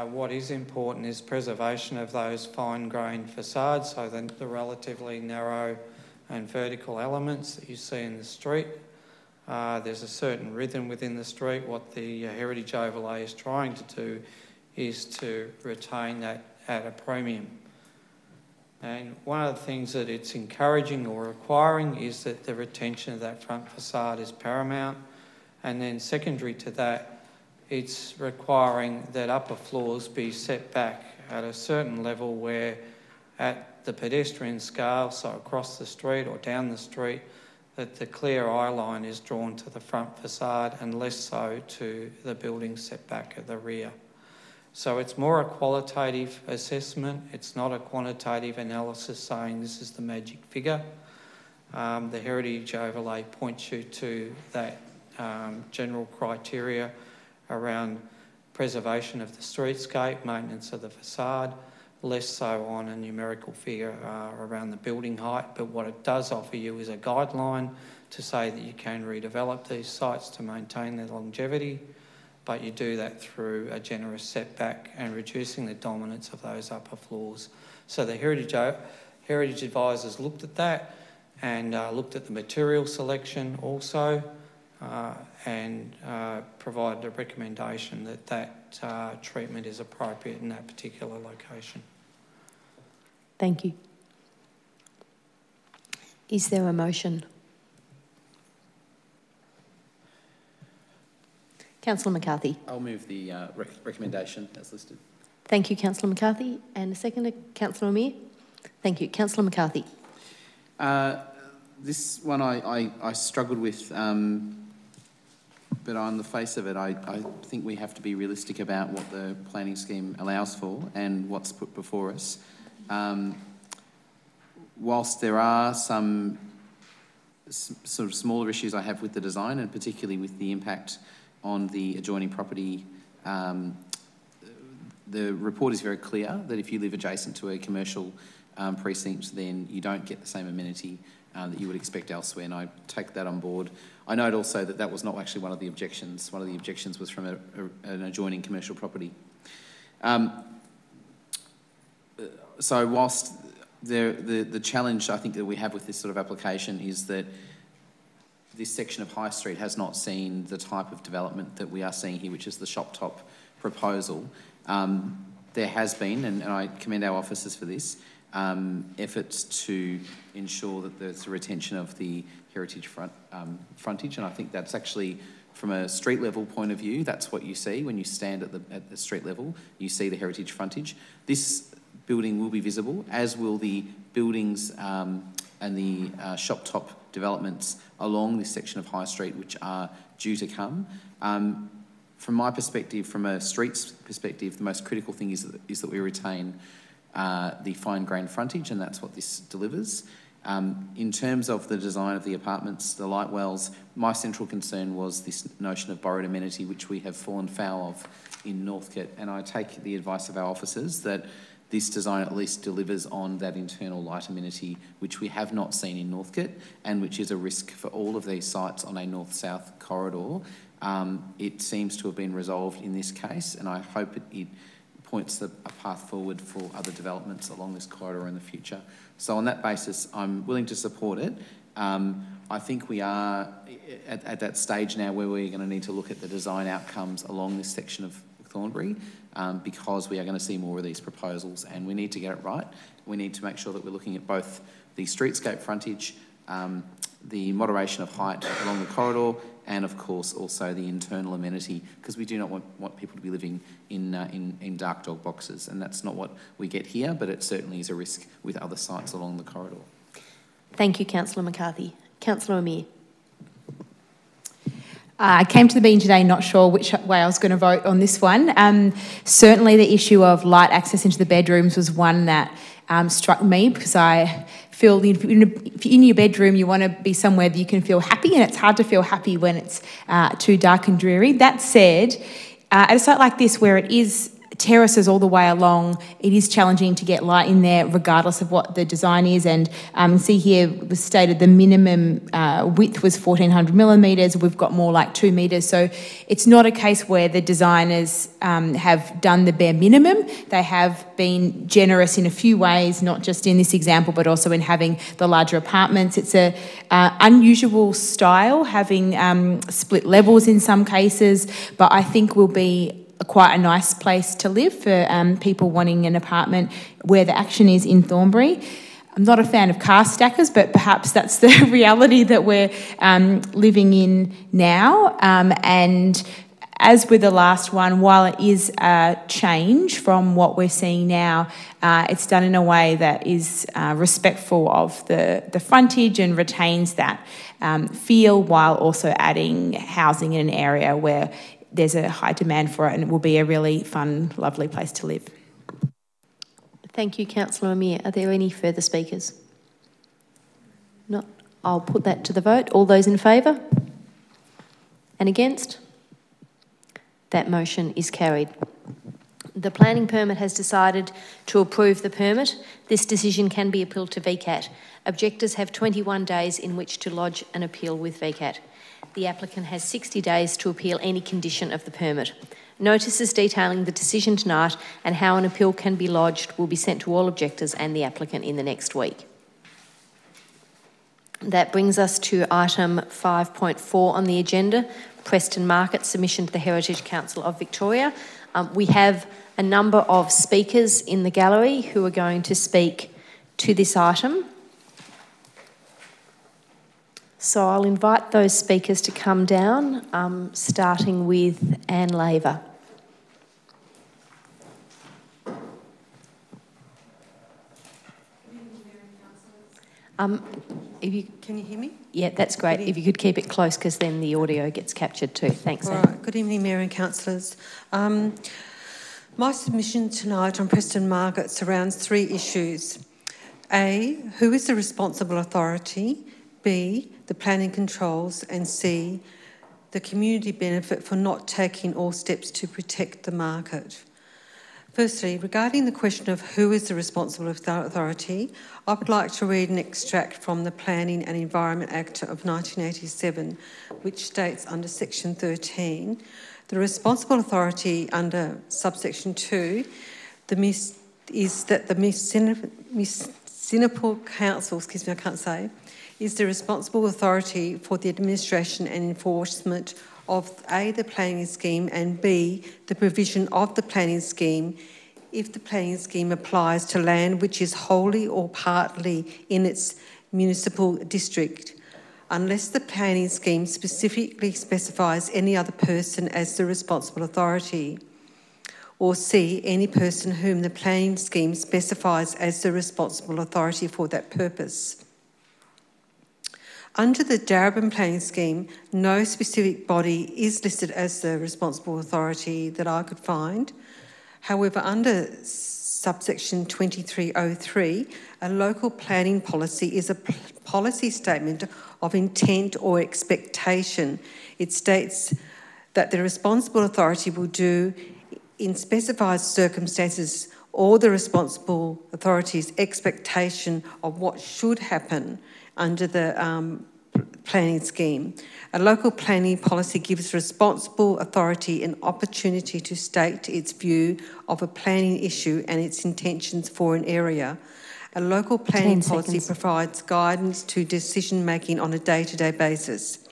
what is important is preservation of those fine-grained facades, so the relatively narrow and vertical elements that you see in the street. There's a certain rhythm within the street. What the heritage overlay is trying to do is to retain that at a premium. And one of the things that it's encouraging or requiring is that the retention of that front facade is paramount. And then secondary to that, it's requiring that upper floors be set back at a certain level where at the pedestrian scale, so across the street or down the street, that the clear eye line is drawn to the front facade and less so to the building setback at the rear. So it's more a qualitative assessment. It's not a quantitative analysis saying this is the magic figure. The heritage overlay points you to that general criteria around preservation of the streetscape, maintenance of the facade, less so on a numerical figure around the building height. But what it does offer you is a guideline to say that you can redevelop these sites to maintain their longevity, but you do that through a generous setback and reducing the dominance of those upper floors. So the heritage advisors looked at that and looked at the material selection also and provided a recommendation that that treatment is appropriate in that particular location. Thank you. Is there a motion? Councillor McCarthy. I'll move the recommendation as listed. Thank you, Councillor McCarthy. And a second, Councillor Amir. Thank you. Councillor McCarthy. This one I struggled with, but on the face of it, I think we have to be realistic about what the planning scheme allows for and what's put before us. Whilst there are some sort of smaller issues I have with the design, and particularly with the impact on the adjoining property, the report is very clear that if you live adjacent to a commercial precinct, then you don't get the same amenity that you would expect elsewhere, and I take that on board. I note also that that was not actually one of the objections. One of the objections was from an adjoining commercial property. So whilst the challenge I think that we have with this sort of application is that this section of High Street has not seen the type of development that we are seeing here, which is the shop top proposal. There has been, and I commend our officers for this, efforts to ensure that there's a retention of the heritage frontage, and I think that's actually, from a street level point of view, that's what you see when you stand at the street level. You see the heritage frontage. This building will be visible, as will the buildings and the shop top developments along this section of High Street, which are due to come. From my perspective, from a streets perspective, the most critical thing is that we retain the fine grained frontage, and that's what this delivers. In terms of the design of the apartments, the light wells, my central concern was this notion of borrowed amenity, which we have fallen foul of in Northcote, and I take the advice of our officers that this design at least delivers on that internal light amenity, which we have not seen in Northcote, and which is a risk for all of these sites on a north-south corridor. It seems to have been resolved in this case, and I hope it points a path forward for other developments along this corridor in the future. So on that basis, I'm willing to support it. I think we are at that stage now where we're going to need to look at the design outcomes along this section of Thornbury, because we are going to see more of these proposals, and we need to get it right. We need to make sure that we're looking at both the streetscape frontage, the moderation of height along the corridor, and of course also the internal amenity, because we do not want people to be living in dark dog boxes, and that's not what we get here, but it certainly is a risk with other sites along the corridor. Thank you, Councillor McCarthy. Councillor Amir. I came to the meeting today not sure which way I was going to vote on this one. Certainly the issue of light access into the bedrooms was one that struck me, because I feel if you're in your bedroom, you want to be somewhere that you can feel happy, and it's hard to feel happy when it's too dark and dreary. That said, at a site like this where it is terraces all the way along, it is challenging to get light in there regardless of what the design is. And see here it was stated the minimum width was 1400 millimetres. We've got more like 2 metres. So it's not a case where the designers have done the bare minimum. They have been generous in a few ways, not just in this example, but also in having the larger apartments. It's a unusual style, having split levels in some cases, but I think will be quite a nice place to live for people wanting an apartment where the action is in Thornbury. I'm not a fan of car stackers, but perhaps that's the reality that we're living in now. And as with the last one, while it is a change from what we're seeing now, it's done in a way that is respectful of the frontage and retains that feel, while also adding housing in an area where there's a high demand for it, and it will be a really fun, lovely place to live. Thank you, Councillor Amir. Are there any further speakers? No. I'll put that to the vote. All those in favour? And against? That motion is carried. The planning permit has decided to approve the permit. This decision can be appealed to VCAT. Objectors have 21 days in which to lodge an appeal with VCAT. The applicant has 60 days to appeal any condition of the permit. Notices detailing the decision tonight and how an appeal can be lodged will be sent to all objectors and the applicant in the next week. That brings us to item 5.4 on the agenda, Preston Market submission to the Heritage Council of Victoria. We have a number of speakers in the gallery who are going to speak to this item. So I'll invite those speakers to come down, starting with Anne Laver. Can you hear me? Yeah, that's great. If you could keep it close, because then the audio gets captured too. Thanks, Anne. All right. Good evening, Mayor and councillors. My submission tonight on Preston Market surrounds 3 issues. A, who is the responsible authority? B, the planning controls, and C, the community benefit for not taking all steps to protect the market. Firstly, regarding the question of who is the responsible authority, I would like to read an extract from the Planning and Environment Act of 1987, which states under section 13, the responsible authority under subsection 2 is that the municipal council, is the responsible authority for the administration and enforcement of A, the planning scheme, and B, the provision of the planning scheme if the planning scheme applies to land which is wholly or partly in its municipal district, unless the planning scheme specifically specifies any other person as the responsible authority, or C, any person whom the planning scheme specifies as the responsible authority for that purpose. Under the Darebin Planning Scheme, no specific body is listed as the responsible authority that I could find. However, under subsection 2303, a local planning policy is a policy statement of intent or expectation. It states that the responsible authority will do in specified circumstances or the responsible authority's expectation of what should happen under the planning scheme. A local planning policy gives responsible authority an opportunity to state its view of a planning issue and its intentions for an area. A local planning policy provides guidance to decision making on a day-to-day basis.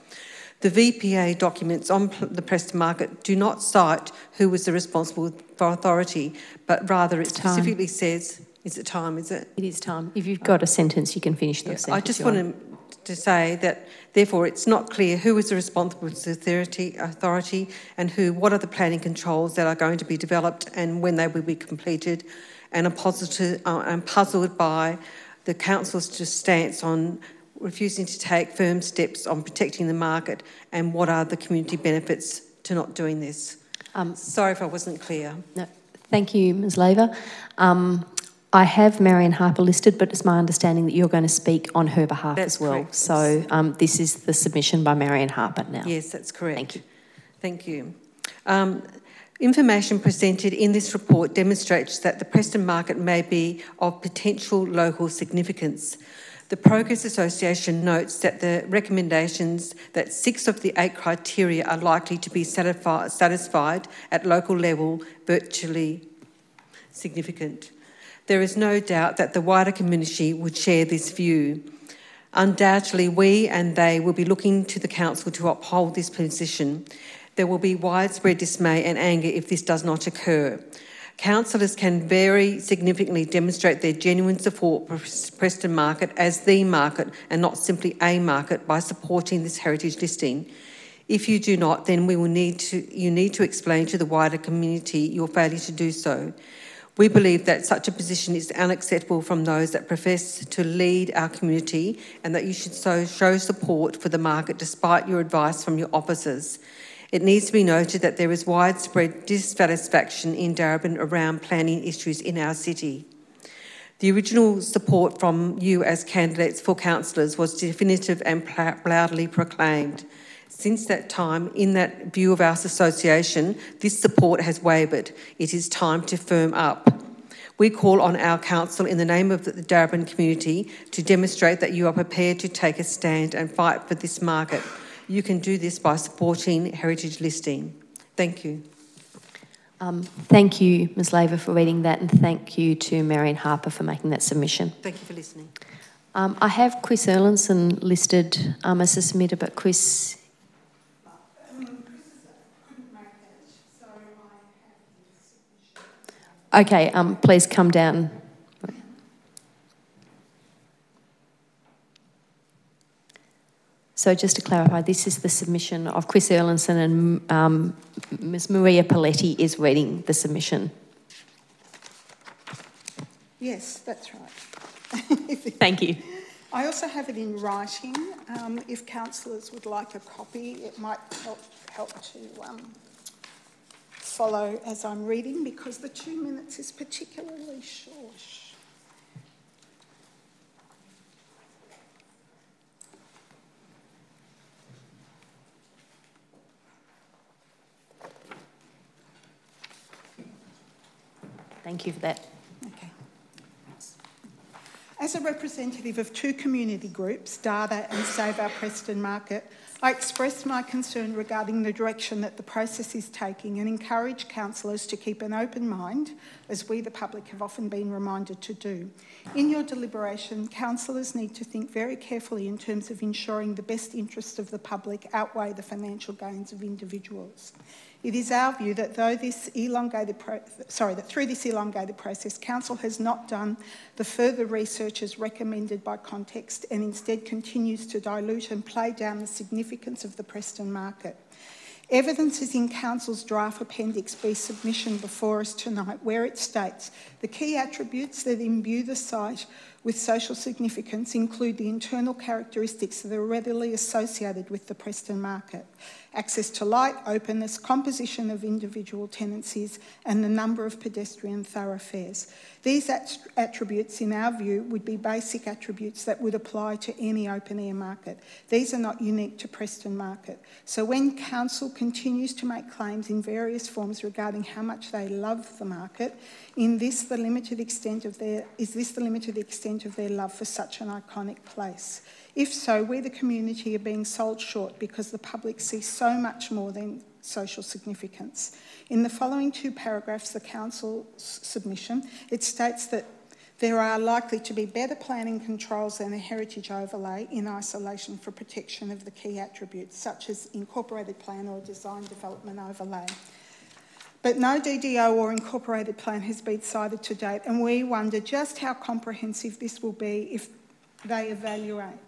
The VPA documents on the Preston Market do not cite who was the responsible authority, but rather it specifically says, is it time, is it? It is time. If you've got a sentence, you can finish the sentence. I just wanted to say that, therefore, it's not clear who is the responsible authority and what are the planning controls that are going to be developed and when they will be completed, and I'm puzzled by the council's stance on refusing to take firm steps on protecting the market and what are the community benefits to not doing this. Sorry if I wasn't clear. No, thank you, Ms Laver. I have Marion Harper listed, but it's my understanding that you're going to speak on her behalf That's as well. Correct. So this is the submission by Marion Harper now. Yes, that's correct. Thank you. Thank you. Information presented in this report demonstrates that the Preston Market may be of potential local significance. The Progress Association notes that the recommendations that 6 of the 8 criteria are likely to be satisfied at local level virtually significant. There is no doubt that the wider community would share this view. Undoubtedly, we and they will be looking to the council to uphold this position. There will be widespread dismay and anger if this does not occur. Councillors can very significantly demonstrate their genuine support for Preston Market as the market and not simply a market by supporting this heritage listing. If you do not, then you need to explain to the wider community your failure to do so. We believe that such a position is unacceptable from those that profess to lead our community and that you should show support for the market despite your advice from your officers. It needs to be noted that there is widespread dissatisfaction in Darebin around planning issues in our city. The original support from you as candidates for councillors was definitive and loudly proclaimed. Since that time, in that view of our association, this support has wavered. It is time to firm up. We call on our council in the name of the Darebin community to demonstrate that you are prepared to take a stand and fight for this market. You can do this by supporting heritage listing. Thank you. Thank you, Ms Laver, for reading that, and thank you to Marion Harper for making that submission. Thank you for listening. I have Chris Erlinson listed as a submitter, but Chris... Okay, please come down. So just to clarify, this is the submission of Chris Erlandson, and Ms Maria Paletti is reading the submission. Yes, that's right. Thank you. I also have it in writing. If councillors would like a copy, it might help to follow as I'm reading, because the 2 minutes is particularly short. Thank you for that. Okay. As a representative of 2 community groups, Data and Save Our Preston Market, I expressed my concern regarding the direction that the process is taking and encourage councillors to keep an open mind, as we the public have often been reminded to do. In your deliberation, councillors need to think very carefully in terms of ensuring the best interests of the public outweigh the financial gains of individuals. It is our view that through this elongated process, Council has not done the further research as recommended by context and instead continues to dilute and play down the significance of the Preston market. Evidence is in Council's draft Appendix B submission before us tonight, where it states the key attributes that imbue the site with social significance include the internal characteristics that are readily associated with the Preston market: access to light, openness, composition of individual tenancies, and the number of pedestrian thoroughfares. These attributes, in our view, would be basic attributes that would apply to any open-air market. These are not unique to Preston market. So when Council continues to make claims in various forms regarding how much they love the market, is this the limited extent of their love for such an iconic place? If so, we the community are being sold short because the public sees so much more than social significance. In the following 2 paragraphs, the Council's submission, it states that there are likely to be better planning controls than a heritage overlay in isolation for protection of the key attributes, such as incorporated plan or design development overlay. But no DDO or incorporated plan has been cited to date, and we wonder just how comprehensive this will be if they evaluate.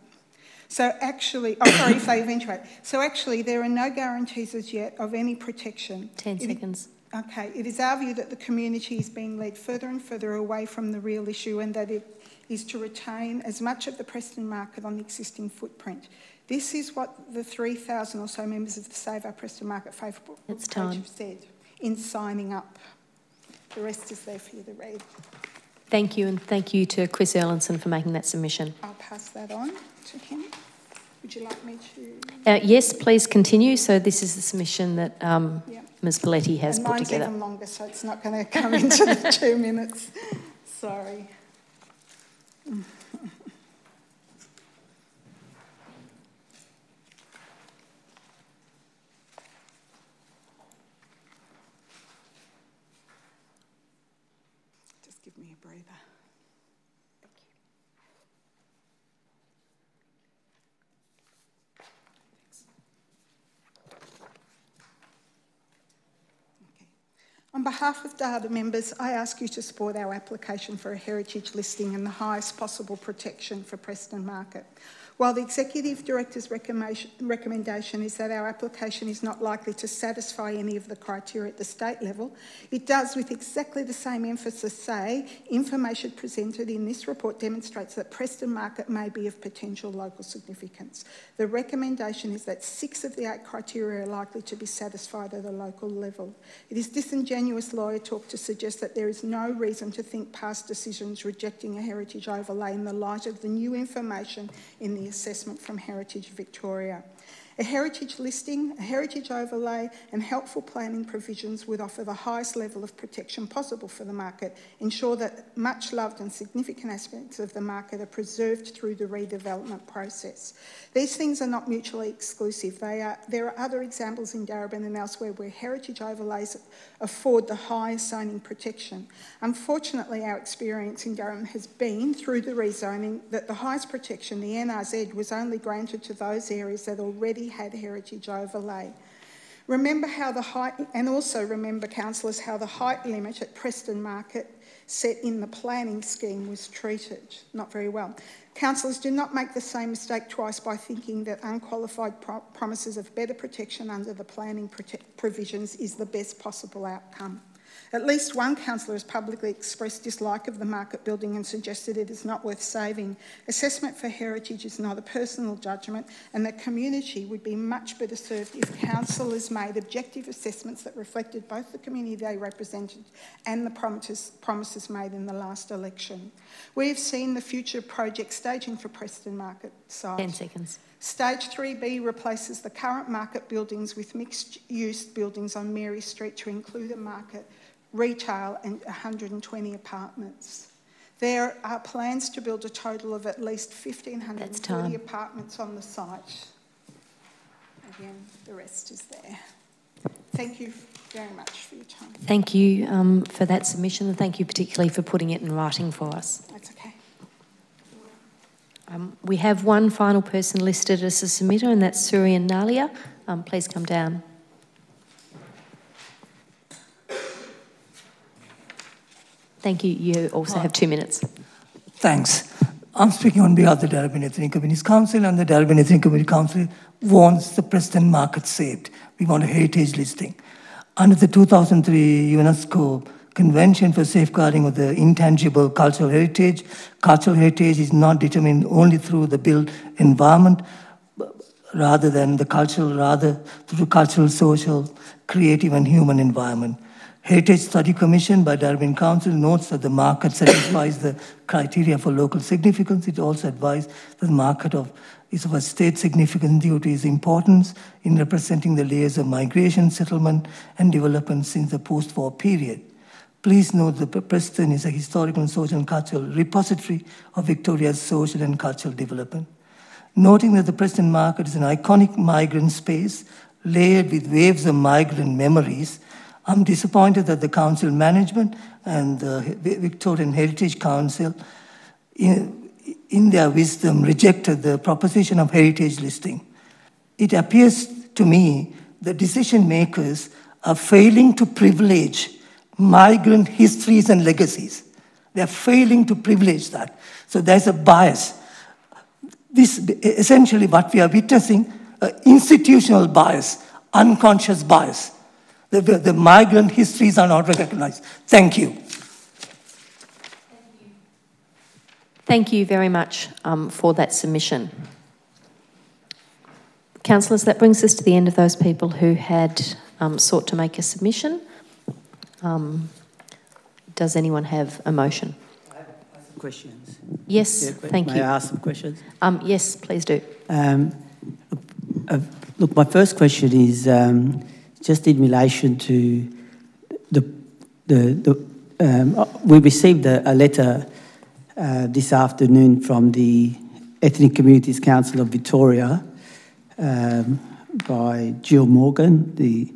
if they eventuate. So actually, there are no guarantees as yet of any protection. 10 seconds. Okay, it is our view that the community is being led further and further away from the real issue, and that it is to retain as much of the Preston market on the existing footprint. This is what the 3,000 or so members of the Save Our Preston Market Favourable page have said in signing up. The rest is there for you to read. Thank you, and thank you to Chris Erlandson for making that submission. I'll pass that on to him. Would you like me to? Yes, please continue. So this is the submission that Ms Paletti has put together. Mine's even longer, so it's not going to come into the 2 minutes. Sorry. Just give me a breather. On behalf of Data members, I ask you to support our application for a heritage listing and the highest possible protection for Preston market. While the Executive Director's recommendation is that our application is not likely to satisfy any of the criteria at the state level, it does, with exactly the same emphasis, say information presented in this report demonstrates that Preston market may be of potential local significance. The recommendation is that 6 of the 8 criteria are likely to be satisfied at a local level. It is disingenuous lawyer talk to suggest that there is no reason to think past decisions rejecting a heritage overlay in the light of the new information in the assessment from Heritage Victoria. A heritage listing, a heritage overlay and helpful planning provisions would offer the highest level of protection possible for the market, ensure that much loved and significant aspects of the market are preserved through the redevelopment process. These things are not mutually exclusive. There are other examples in Darebin and elsewhere where heritage overlays afford the highest zoning protection. Unfortunately, our experience in Durham has been, through the rezoning, that the highest protection, the NRZ, was only granted to those areas that already had heritage overlay. Remember how the height, and also remember, councillors, how the height limit at Preston Market set in the planning scheme was treated. Not very well. Councillors, do not make the same mistake twice by thinking that unqualified promises of better protection under the planning provisions is the best possible outcome. At least one councillor has publicly expressed dislike of the market building and suggested it is not worth saving. Assessment for heritage is not a personal judgment, and the community would be much better served if councillors made objective assessments that reflected both the community they represented and the promises made in the last election. We have seen the future project staging for Preston Market site. 10 seconds. Stage 3B replaces the current market buildings with mixed-use buildings on Mary Street to include a market, retail and 120 apartments. There are plans to build a total of at least 1,540 apartments on the site. Again, the rest is there. Thank you very much for your time. Thank you for that submission, and thank you particularly for putting it in writing for us. That's okay. We have one final person listed as a submitter, and that's Surian Nalia. Please come down. Thank you. You also have 2 minutes. Thanks. I'm speaking on behalf of the Darebin Ethnic Communities Council, and the Darebin Ethnic Community Council wants the Preston Market saved. We want a heritage listing. Under the 2003 UNESCO Convention for Safeguarding of the Intangible Cultural Heritage is not determined only through the built environment, rather than the cultural, rather through cultural, social, creative and human environment. Heritage Study Commission by Darebin Council notes that the market satisfies the criteria for local significance. It also advised that the market is of a state significance due to its importance in representing the layers of migration, settlement and development since the post-war period. Please note that Preston is a historical, social and cultural repository of Victoria's social and cultural development. Noting that the Preston Market is an iconic migrant space layered with waves of migrant memories, I'm disappointed that the council management and the Victorian Heritage Council, in their wisdom, rejected the proposition of heritage listing. It appears to me that decision makers are failing to privilege migrant histories and legacies. They're failing to privilege that. So there's a bias. This essentially what we are witnessing, institutional bias, unconscious bias. The migrant histories are not recognized. Thank you. Thank you very much for that submission. Councillors, that brings us to the end of those people who had sought to make a submission. Does anyone have a motion? I have some questions. Yes, thank you. May I ask some questions? Yes, please do. Look, my first question is just in relation to we received a letter this afternoon from the Ethnic Communities Council of Victoria by Jill Morgan, the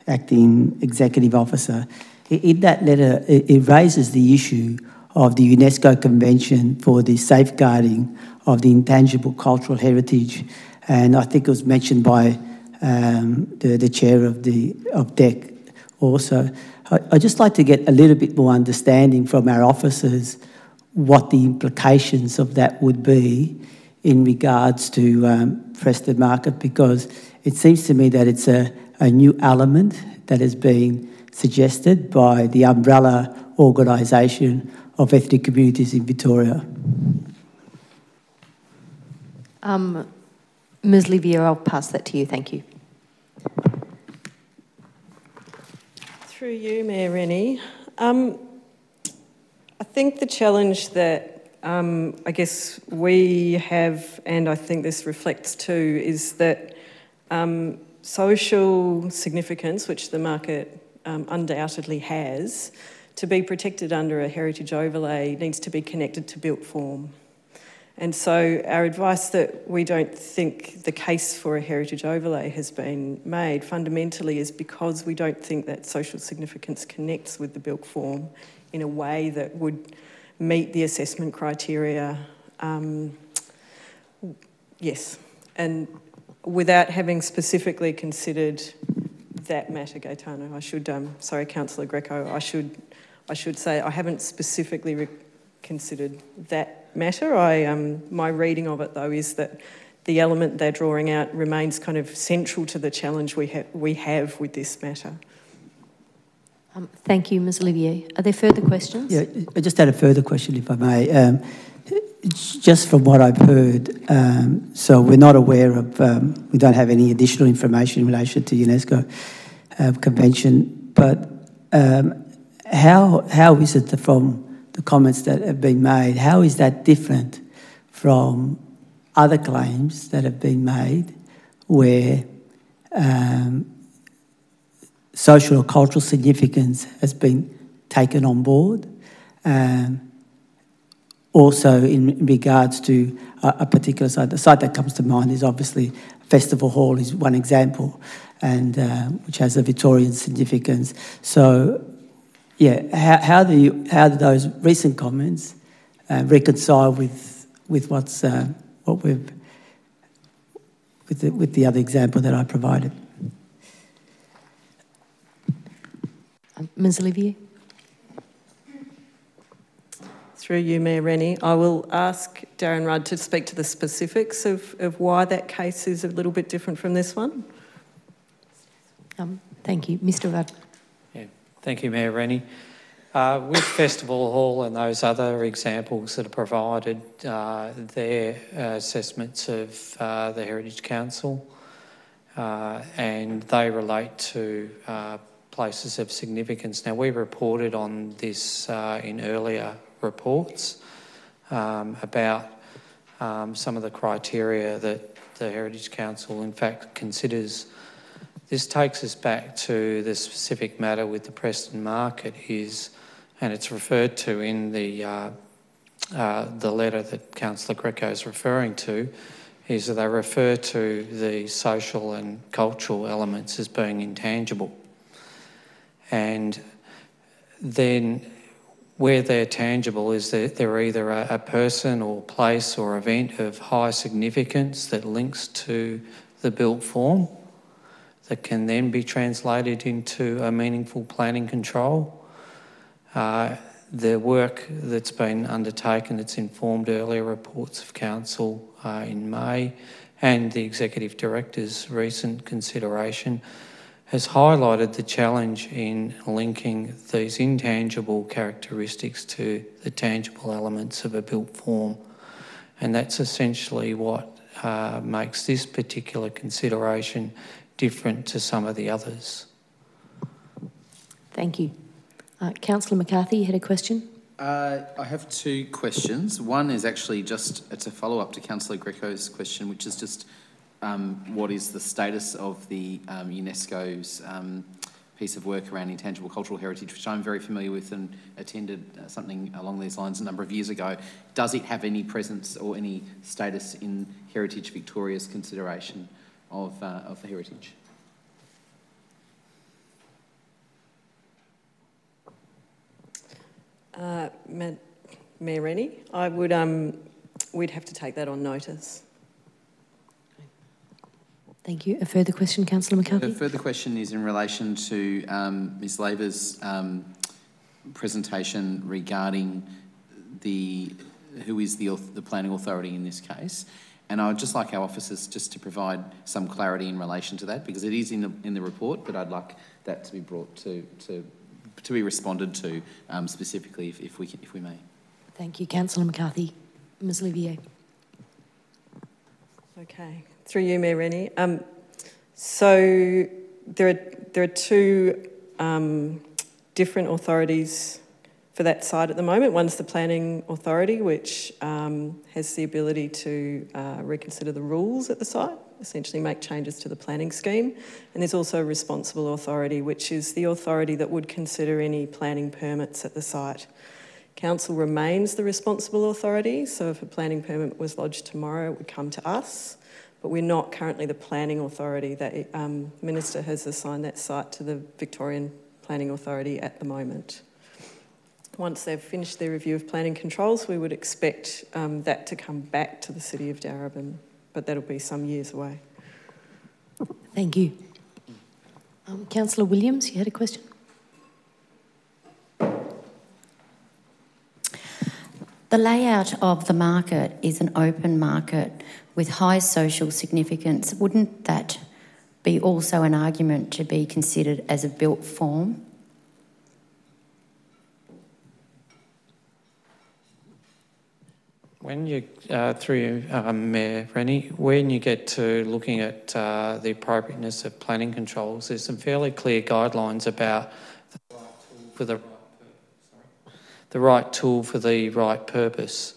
Acting Executive Officer. In that letter, it raises the issue of the UNESCO Convention for the Safeguarding of the Intangible Cultural Heritage, and I think it was mentioned by the chair of DEC also. I'd just like to get a little bit more understanding from our officers what the implications of that would be in regards to Preston Market, because it seems to me that it's a new element that has been suggested by the umbrella organisation of ethnic communities in Victoria. Ms. Livier, I'll pass that to you. Thank you. Through you, Mayor Rennie. I think the challenge that I guess we have, and I think this reflects too, is that social significance, which the market undoubtedly has, to be protected under a heritage overlay needs to be connected to built form. And so our advice that we don't think the case for a heritage overlay has been made fundamentally is because we don't think that social significance connects with the built form in a way that would meet the assessment criteria. Yes, and without having specifically considered that matter, Gaetano. I should, sorry, Councillor Greco, I should say I haven't specifically considered that matter. My reading of it, though, is that the element they're drawing out remains kind of central to the challenge we have with this matter. Thank you, Ms Olivier. Are there further questions? Yeah, I just had a further question, if I may. Just from what I've heard, so we're not aware of, we don't have any additional information in relation to UNESCO Convention, but how is it from the comments that have been made, how is that different from other claims that have been made where social or cultural significance has been taken on board? Also, in regards to a particular site, the site that comes to mind is obviously Festival Hall is one example, and which has a Victorian significance. So, yeah, how do those recent comments reconcile with what's what we've with the other example that I provided? Ms Olivier. Through you, Mayor Rennie, I will ask Darren Rudd to speak to the specifics of why that case is a little bit different from this one. Thank you. Mr Rudd. Yeah, thank you, Mayor Rennie. With Festival Hall and those other examples that are provided, their assessments of the Heritage Council, and they relate to places of significance. Now, we reported on this in earlier reports about some of the criteria that the Heritage Council in fact considers. This takes us back to the specific matter with the Preston Market and it's referred to in the letter that Councillor Greco is referring to, is that they refer to the social and cultural elements as being intangible. And then where they're tangible is that they're either a person or place or event of high significance that links to the built form that can then be translated into a meaningful planning control. The work that's been undertaken, that's informed earlier reports of Council in May, and the Executive Director's recent consideration has highlighted the challenge in linking these intangible characteristics to the tangible elements of a built form. And that's essentially what makes this particular consideration different to some of the others. Thank you. Councillor McCarthy, you had a question? I have two questions. One is actually it's a follow-up to Councillor Greco's question, which is just what is the status of the UNESCO's piece of work around intangible cultural heritage, which I'm very familiar with and attended something along these lines a number of years ago. Does it have any presence or any status in Heritage Victoria's consideration of the heritage? Mayor Rennie, I would, we'd have to take that on notice. Thank you. A further question, Councillor McCarthy? The further question is in relation to Ms Laver's presentation regarding who is the planning authority in this case. And I would just like our officers just to provide some clarity in relation to that, because it is in the report, but I'd like that to be brought to be responded to specifically, if we may. Thank you, Councillor McCarthy. Ms Olivier. Okay, through you, Mayor Rennie. So there are two different authorities for that site at the moment. One's the Planning Authority, which has the ability to reconsider the rules at the site, essentially make changes to the planning scheme. And there's also a Responsible Authority, which is the authority that would consider any planning permits at the site. Council remains the Responsible Authority, so if a planning permit was lodged tomorrow, it would come to us. But we're not currently the Planning Authority. The Minister has assigned that site to the Victorian Planning Authority at the moment. Once they've finished their review of planning controls, we would expect that to come back to the City of Darebin, but that'll be some years away. Thank you. Councillor Williams, you had a question? The layout of the market is an open market with high social significance. Wouldn't that be also an argument to be considered as a built form? When you, through Mayor Rennie, when you get to looking at the appropriateness of planning controls, there's some fairly clear guidelines about the right tool for the right purpose.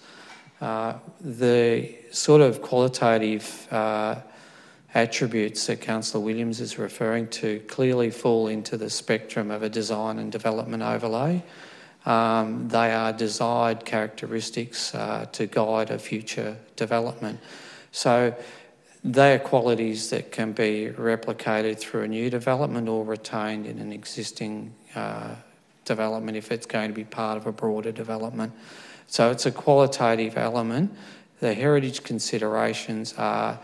The sort of qualitative attributes that Councillor Williams is referring to clearly fall into the spectrum of a design and development overlay. They are desired characteristics to guide a future development. So they are qualities that can be replicated through a new development or retained in an existing development if it's going to be part of a broader development. So it's a qualitative element. The heritage considerations are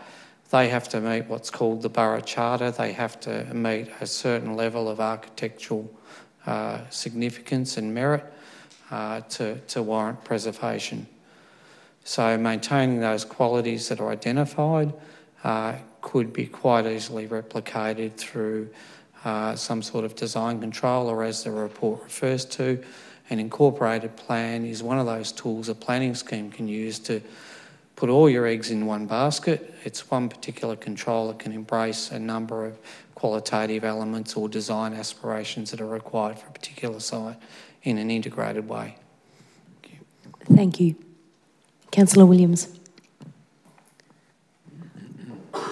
they have to meet what's called the Borough Charter. They have to meet a certain level of architectural significance and merit to warrant preservation. So maintaining those qualities that are identified could be quite easily replicated through some sort of design control, or as the report refers to, an incorporated plan is one of those tools a planning scheme can use to put all your eggs in one basket. It's one particular control that can embrace a number of qualitative elements or design aspirations that are required for a particular site in an integrated way. Thank you. Councillor Williams.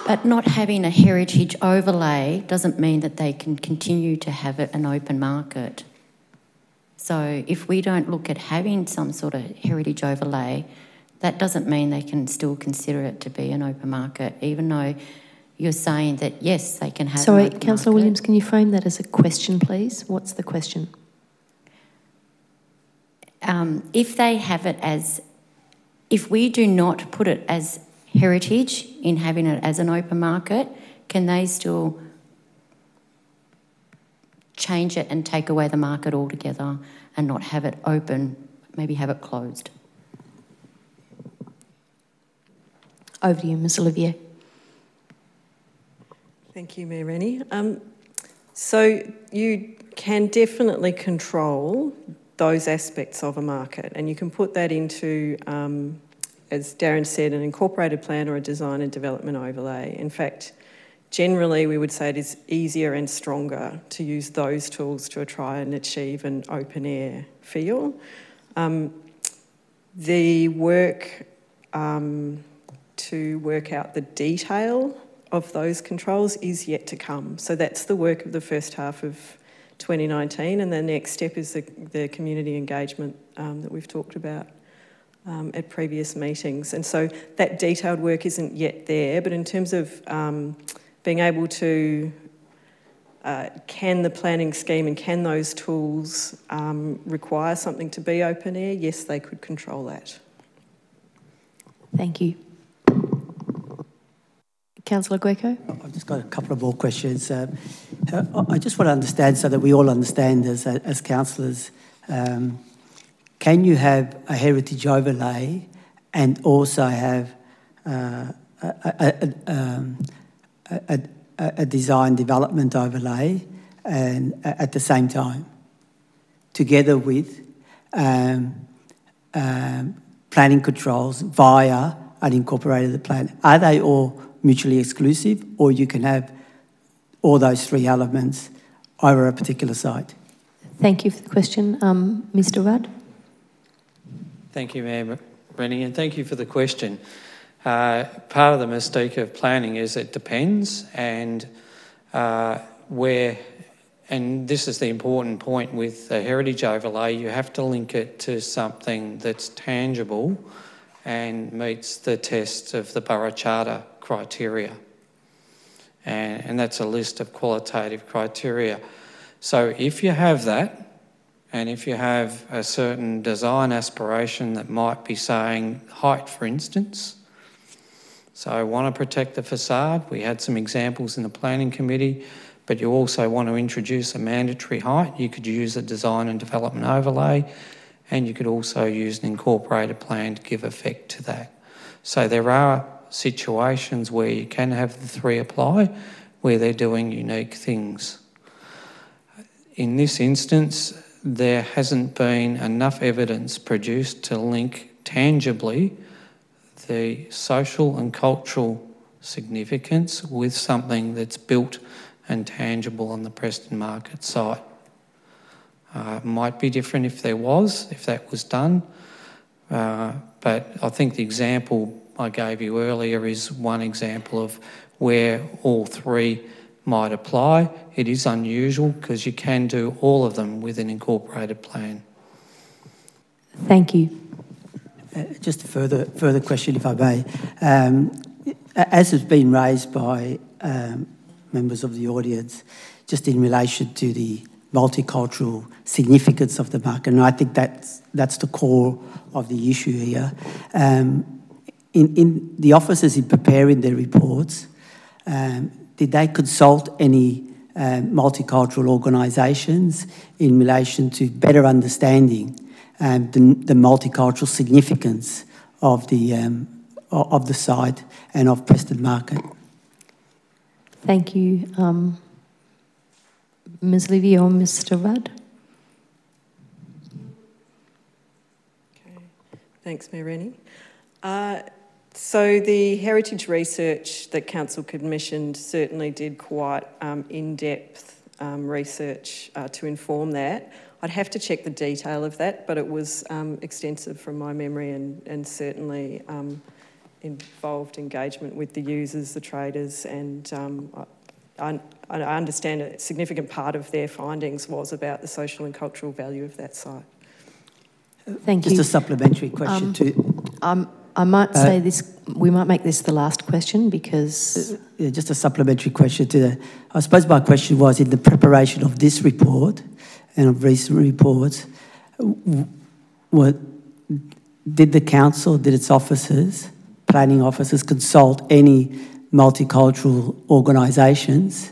But not having a heritage overlay doesn't mean that they can continue to have it an open market. So if we don't look at having some sort of heritage overlay, that doesn't mean they can still consider it to be an open market, even though you're saying that, yes, they can have Sorry, an open Councillor market. Williams, can you frame that as a question, please? What's the question? If they have it as, if we do not put it as heritage in having it as an open market, can they still change it and take away the market altogether and not have it open, maybe have it closed? Over to you, Ms Olivier. Thank you, Mayor Rennie. So you can definitely control those aspects of a market, and you can put that into, as Darren said, an incorporated plan or a design and development overlay. In fact, generally we would say it is easier and stronger to use those tools to try and achieve an open air feel. The work to work out the detail of those controls is yet to come. So that's the work of the first half of 2019, and the next step is the community engagement that we've talked about at previous meetings. And so that detailed work isn't yet there, but in terms of being able to, can the planning scheme and can those tools require something to be open air? Yes, they could control that. Thank you. Councillor Greco? I've just got a couple of more questions. I just want to understand, so that we all understand as councillors, can you have a heritage overlay and also have a design development overlay and at the same time, together with planning controls via an incorporated plan? Are they all mutually exclusive, or you can have all those three elements over a particular site? Thank you for the question. Mr Rudd? Thank you, Mayor Rennie, and thank you for the question. Part of the mystique of planning is it depends, and and this is the important point with the heritage overlay, you have to link it to something that's tangible and meets the test of the Borough Charter criteria. And that's a list of qualitative criteria. So if you have that, and if you have a certain design aspiration that might be saying height, for instance, so I want to protect the facade. We had some examples in the planning committee. but you also want to introduce a mandatory height, you could use a design and development overlay, and you could also use an incorporated plan to give effect to that. So there are situations where you can have the three apply, where they're doing unique things. In this instance, there hasn't been enough evidence produced to link tangibly the social and cultural significance with something that's built and tangible on the Preston Market site. It might be different if that was done, but I think the example I gave you earlier is one example of where all three might apply. It is unusual because you can do all of them with an incorporated plan. Thank you. Just a further question, if I may. As has been raised by members of the audience, just in relation to the multicultural significance of the market, and I think that's the core of the issue here. In the officers in preparing their reports, did they consult any multicultural organisations in relation to better understanding the multicultural significance of the site and of Preston Market? Thank you. Ms. Livy or Mr. Rudd? Okay. Thanks, Mayor Rennie. So the heritage research that Council commissioned certainly did quite in-depth research to inform that. I'd have to check the detail of that, but it was extensive from my memory and certainly involved engagement with the users, the traders, and I understand a significant part of their findings was about the social and cultural value of that site. Thank you. Just a supplementary question I might say this, we might make this the last question because... Yeah, just a supplementary question to that. I suppose my question was, in the preparation of this report and of recent reports, did the council, did its officers, planning officers, consult any multicultural organisations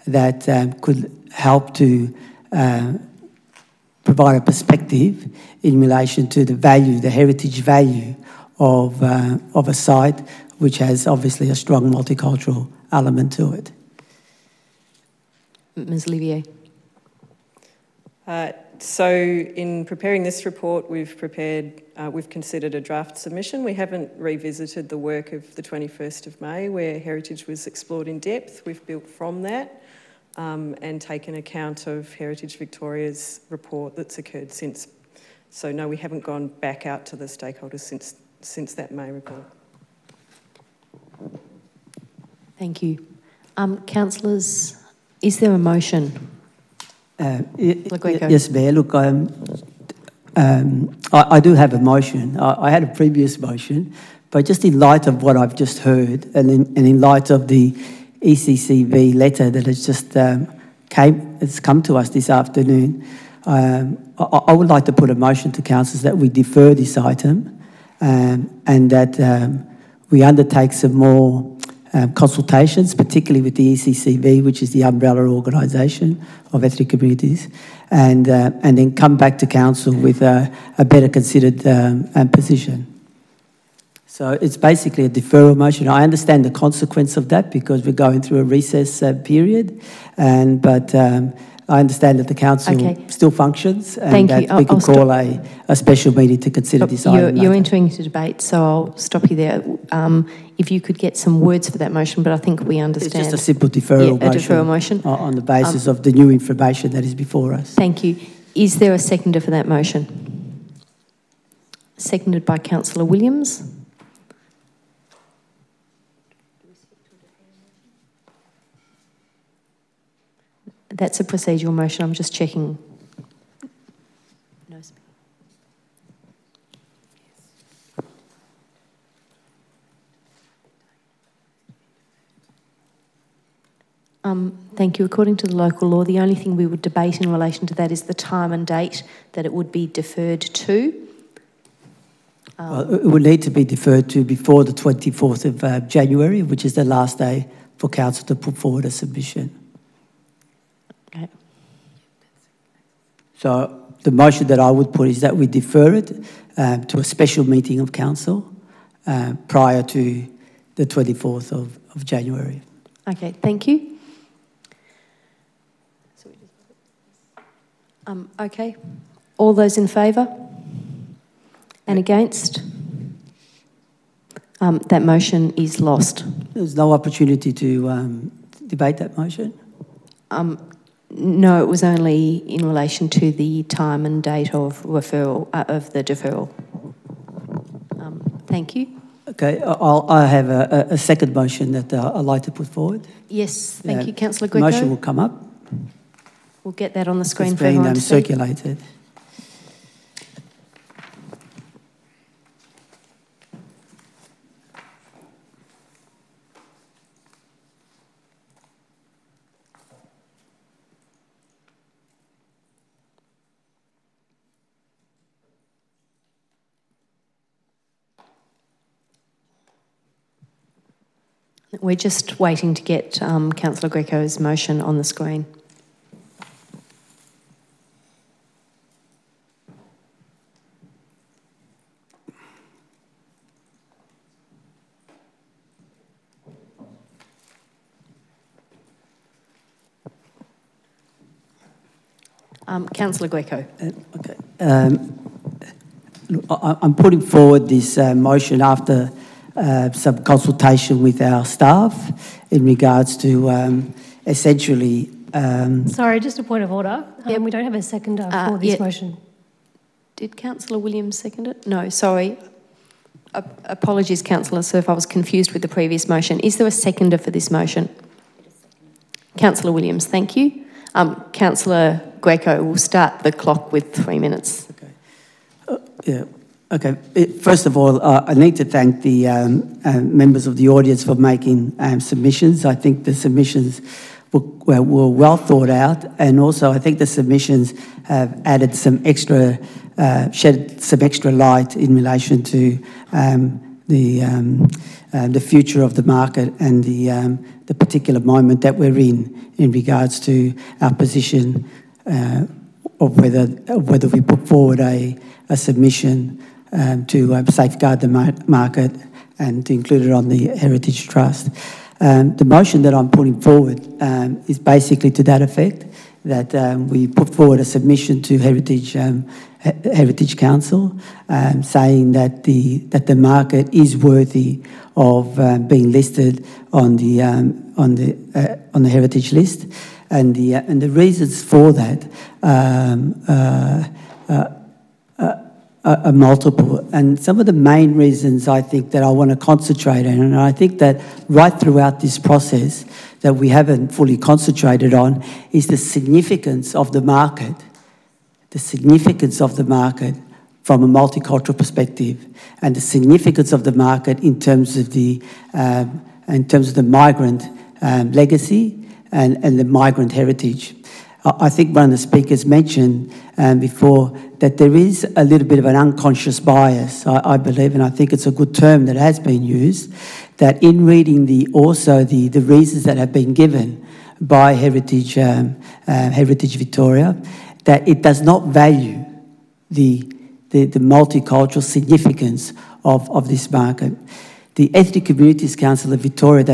that could help to provide a perspective in relation to the value, the heritage value of a site which has obviously a strong multicultural element to it? Ms. Olivier. So in preparing this report, we've considered a draft submission. We haven't revisited the work of the 21st of May where heritage was explored in depth. We've built from that and taken account of Heritage Victoria's report that's occurred since. So no, we haven't gone back out to the stakeholders since that May report. Thank you. Councillors, is there a motion? Yes, Mayor. Look, I do have a motion. I had a previous motion, but just in light of what I've just heard and in light of the ECCV letter that has just come to us this afternoon, I would like to put a motion to councillors that we defer this item and that we undertake some more consultations, particularly with the ECCV, which is the umbrella organisation of ethnic communities, and then come back to council with a better considered position. So it's basically a deferral motion. I understand the consequence of that because we're going through a recess period, but I understand that the council still functions and that we can call a special meeting to consider this item. You're entering into debate, so I'll stop you there. If you could get some words for that motion, but I think we understand. It's just a simple deferral motion. A deferral motion. On the basis of the new information that is before us. Thank you. Is there a seconder for that motion? Seconded by Councillor Williams. That's a procedural motion. I'm just checking. Thank you. According to the local law, the only thing we would debate in relation to that is the time and date that it would be deferred to. It would need to be deferred to before the 24th of January, which is the last day for council to put forward a submission. Okay. So the motion that I would put is that we defer it to a special meeting of council prior to the 24th of January. Okay, thank you. Okay. All those in favour? And against? That motion is lost. There's no opportunity to debate that motion? No, it was only in relation to the time and date of referral, of the deferral. Thank you. Okay, I have a second motion that I'd like to put forward. Yes, thank you, Councillor Greco. The motion will come up. We'll get that on the screen It's for everyone being to see. circulated. We're just waiting to get Councillor Greco's motion on the screen. Councillor Greco. Okay. Look, I'm putting forward this motion after some consultation with our staff in regards to essentially... Sorry, just a point of order. We don't have a seconder for this motion. Did Councillor Williams second it? No, sorry. Apologies, Councillor Sir, if I was confused with the previous motion. Is there a seconder for this motion? Councillor Williams, thank you. Councillor Greco, will start the clock with 3 minutes. Okay. Yeah. Okay. First of all, I need to thank the members of the audience for making submissions. I think the submissions were well thought out, and also I think the submissions have added some extra, shed some extra light in relation to the future of the market and the particular moment that we're in regards to our position of whether we put forward a submission to safeguard the market and to include it on the Heritage Trust. The motion that I'm putting forward is basically to that effect, that we put forward a submission to Heritage Council saying that the market is worthy of being listed on the Heritage List, and the reasons for that are multiple. And some of the main reasons I think that I want to concentrate on, and I think that right throughout this process that we haven't fully concentrated on, is the significance of the market. The significance of the market from a multicultural perspective, and the significance of the market in terms of the migrant legacy and the migrant heritage. I think one of the speakers mentioned before that there is a little bit of an unconscious bias, I believe, and I think it's a good term that has been used, that in reading the reasons that have been given by Heritage Victoria, that it does not value the multicultural significance of this market. The Ethnic Communities Council of Victoria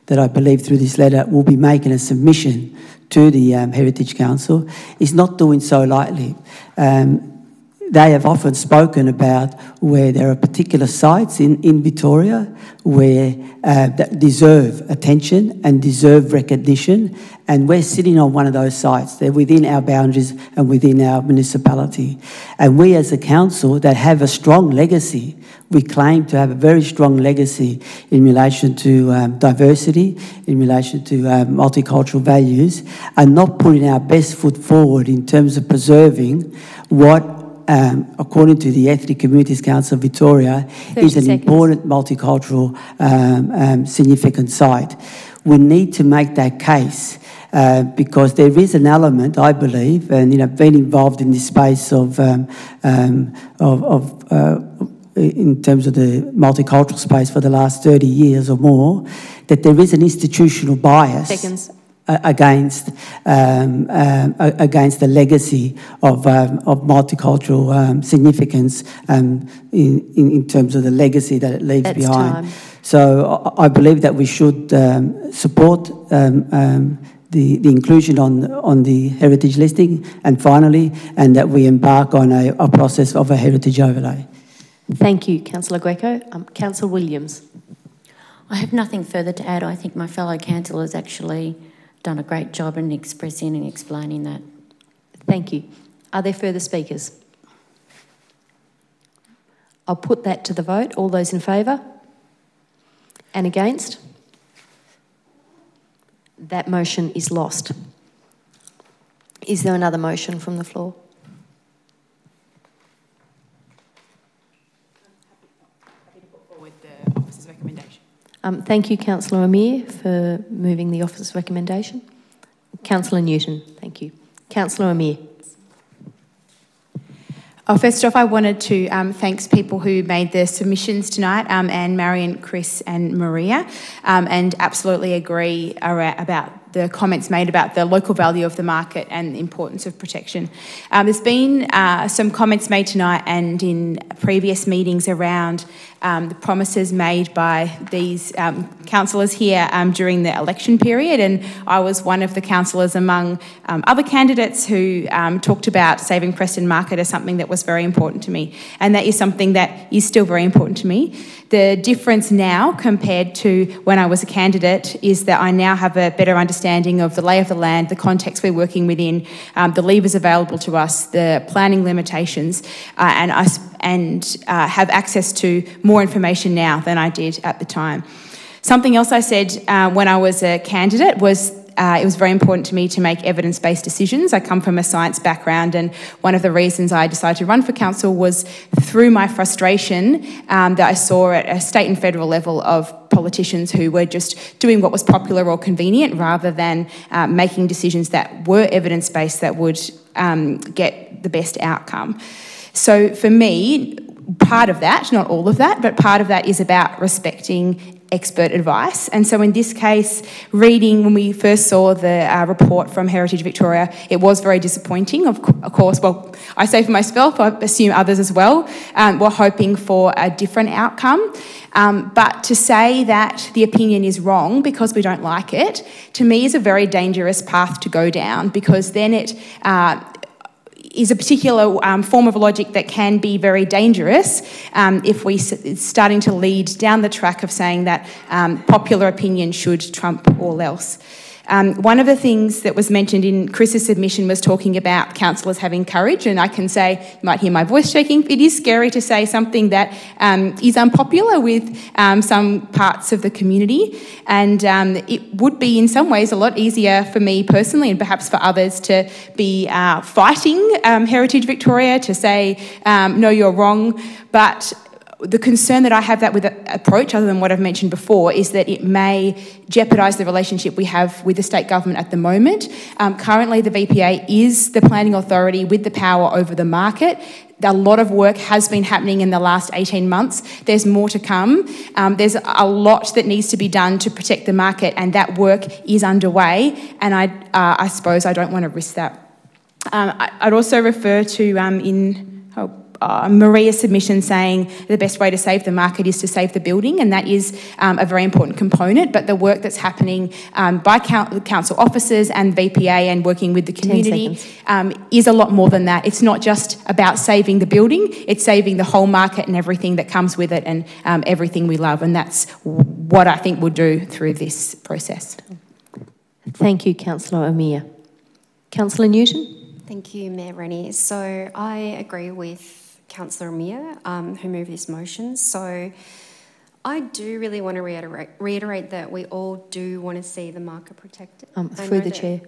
that I believe through this letter will be making a submission to the Heritage Council is not doing so lightly. They have often spoken about where there are particular sites in Victoria where that deserve attention and deserve recognition, and we're sitting on one of those sites. They're within our boundaries and within our municipality. And we as a council that have a strong legacy, we claim to have a very strong legacy in relation to diversity, in relation to multicultural values, and not putting our best foot forward in terms of preserving what according to the Ethnic Communities Council of Victoria, is an important multicultural significant site. We need to make that case because there is an element, I believe, and being involved in this space of in terms of the multicultural space for the last 30 years or more, that there is an institutional bias. against the legacy of multicultural significance in terms of the legacy that it leaves That's behind. time. So I believe that we should support the inclusion on the heritage listing, and finally, and that we embark on a process of a heritage overlay. Thank you, Councillor Greco. Councillor Williams. I have nothing further to add. I think my fellow councillors actually done a great job in expressing and explaining that. Thank you. Are there further speakers? I'll put that to the vote. All those in favour? And against? That motion is lost. Is there another motion from the floor? Thank you, Councillor Amir, for moving the officer's recommendation. Councillor Newton, thank you. Councillor Amir. First off, I wanted to thank people who made the submissions tonight, Anne, Marion, Chris and Maria, and absolutely agree about the comments made about the local value of the market and the importance of protection. There's been some comments made tonight and in previous meetings around the promises made by these councillors here during the election period, and I was one of the councillors among other candidates who talked about saving Preston Market as something that was very important to me, and that is something that is still very important to me. The difference now compared to when I was a candidate is that I now have a better understanding of the lay of the land, the context we're working within, the levers available to us, the planning limitations, and have access to more information now than I did at the time. Something else I said when I was a candidate was it was very important to me to make evidence-based decisions. I come from a science background, and one of the reasons I decided to run for council was through my frustration that I saw at a state and federal level of politicians who were just doing what was popular or convenient rather than making decisions that were evidence-based that would get the best outcome. So for me, part of that, not all of that, but part of that is about respecting expert advice. And so in this case, reading, when we first saw the report from Heritage Victoria, it was very disappointing. Of course, well, I say for myself, I assume others as well, were hoping for a different outcome. But to say that the opinion is wrong because we don't like it, to me is a very dangerous path to go down, because then it is a particular form of logic that can be very dangerous if it's starting to lead down the track of saying that popular opinion should trump all else. One of the things that was mentioned in Chris's submission was talking about councillors having courage, and I can say, you might hear my voice shaking, it is scary to say something that is unpopular with some parts of the community, and it would be in some ways a lot easier for me personally and perhaps for others to be fighting Heritage Victoria, to say, no, you're wrong, but the concern that I have that with the approach, other than what I've mentioned before, is that it may jeopardise the relationship we have with the state government at the moment. Currently, the VPA is the planning authority with the power over the market. A lot of work has been happening in the last 18 months. There's more to come. There's a lot that needs to be done to protect the market, and that work is underway, and I suppose I don't want to risk that. I'd also refer to Maria's submission saying the best way to save the market is to save the building, and that is a very important component, but the work that's happening by council officers and VPA and working with the community is a lot more than that. It's not just about saving the building, it's saving the whole market and everything that comes with it, and everything we love, and that's what I think we'll do through this process. Thank you, Councillor Amir. Councillor Newton? Thank you, Mayor Rennie. So I agree with Councillor Amir, who moved this motion. So I do really want to reiterate that we all do want to see the market protected. Through the chair.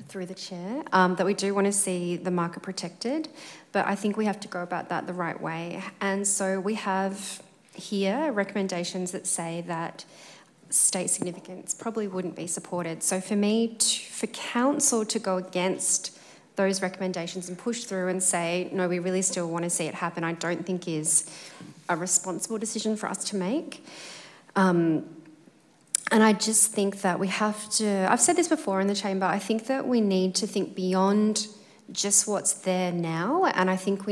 Through the chair, that we do want to see the market protected, but I think we have to go about that the right way. And so we have here recommendations that say that state significance probably wouldn't be supported. So for me, for council to go against those recommendations and push through and say, no, we really still want to see it happen, I don't think is a responsible decision for us to make. And I just think that we have to, I've said this before in the chamber, I think that we need to think beyond just what's there now. And I think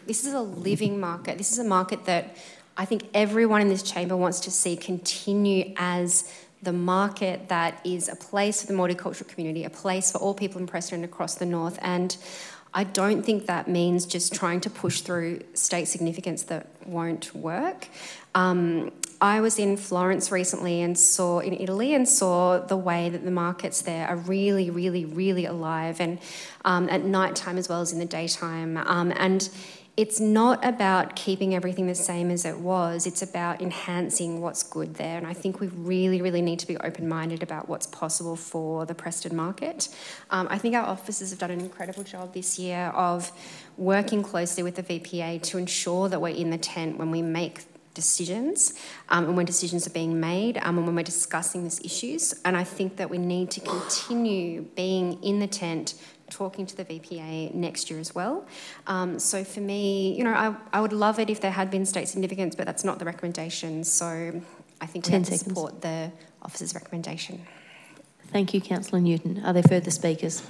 this is a living market. This is a market that I think everyone in this chamber wants to see continue as the market that is a place for the multicultural community, a place for all people in Preston and across the north. And I don't think that means just trying to push through state significance that won't work. I was in Florence recently in Italy and saw the way that the markets there are really, really, really alive, and at night time as well as in the daytime. And it's not about keeping everything the same as it was, it's about enhancing what's good there. And I think we really, really need to be open-minded about what's possible for the Preston market. I think our officers have done an incredible job this year of working closely with the VPA to ensure that we're in the tent when we make decisions, and when decisions are being made, and when we're discussing these issues. And I think that we need to continue being in the tent, talking to the VPA next year as well. So for me, I would love it if there had been state significance, but that's not the recommendation. So I think we have to support the officer's recommendation. Thank you, Councillor Newton. Are there further speakers?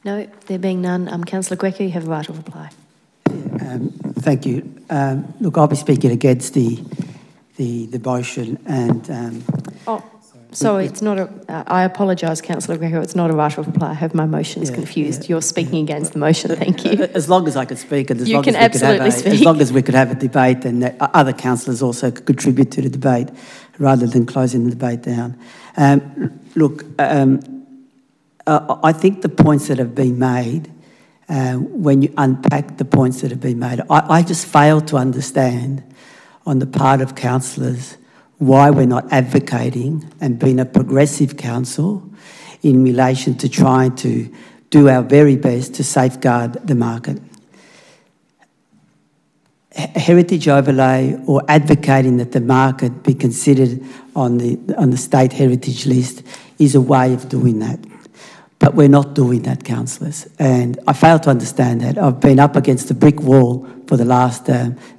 No, there being none. Councillor Greco, you have a right of reply. Thank you. Look, I'll be speaking against the motion, and sorry, it's not a. I apologise, Councillor Greco. It's not a right of reply. I have my motions confused. You're speaking against the motion. Thank you. As long as I can speak, and as long as we could have a debate, and that other councillors also could contribute to the debate, rather than closing the debate down. Look, I think the points that have been made. When you unpack the points that have been made, I just fail to understand on the part of councillors why we're not advocating and being a progressive council in relation to trying to do our very best to safeguard the market. Heritage overlay or advocating that the market be considered on the state heritage list is a way of doing that. But we're not doing that, councillors, and I fail to understand that. I've been up against a brick wall for the last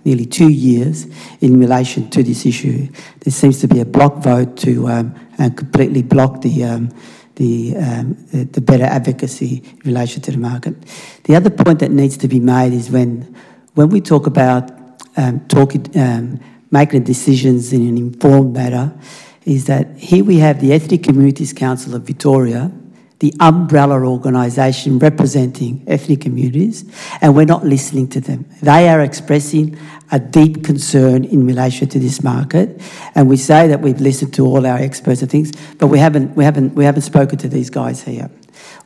nearly 2 years in relation to this issue. There seems to be a block vote to completely block the better advocacy in relation to the market. The other point that needs to be made is when we talk about making decisions in an informed manner, is that here we have the Ethnic Communities Council of Victoria, the umbrella organisation representing ethnic communities, and we're not listening to them. They are expressing a deep concern in relation to this market, and we say that we've listened to all our experts and things, but we haven't spoken to these guys here.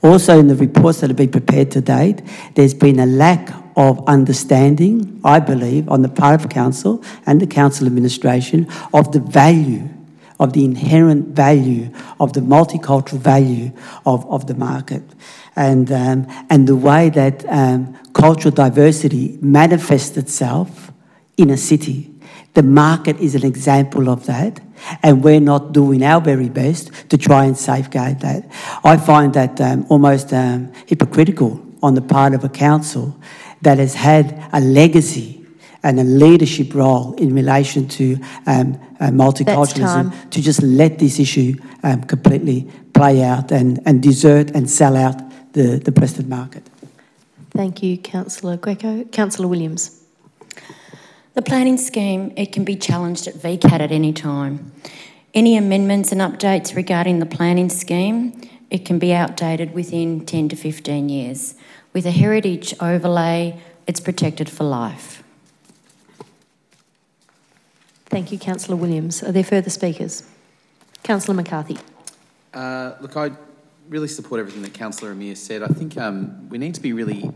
Also, in the reports that have been prepared to date, there's been a lack of understanding, I believe, on the part of council and the council administration of the value, of the inherent value, of the multicultural value of the market, and the way that cultural diversity manifests itself in a city. The market is an example of that, and we're not doing our very best to try and safeguard that. I find that almost hypocritical on the part of a council that has had a legacy and a leadership role in relation to multiculturalism, to just let this issue completely play out and desert and sell out the Preston market. Thank you, Councillor Greco. Councillor Williams. The planning scheme, it can be challenged at VCAT at any time. Any amendments and updates regarding the planning scheme, it can be outdated within 10 to 15 years. With a heritage overlay, it's protected for life. Thank you, Councillor Williams. Are there further speakers? Councillor McCarthy. Look, I really support everything that Councillor Amir said. I think we need to be really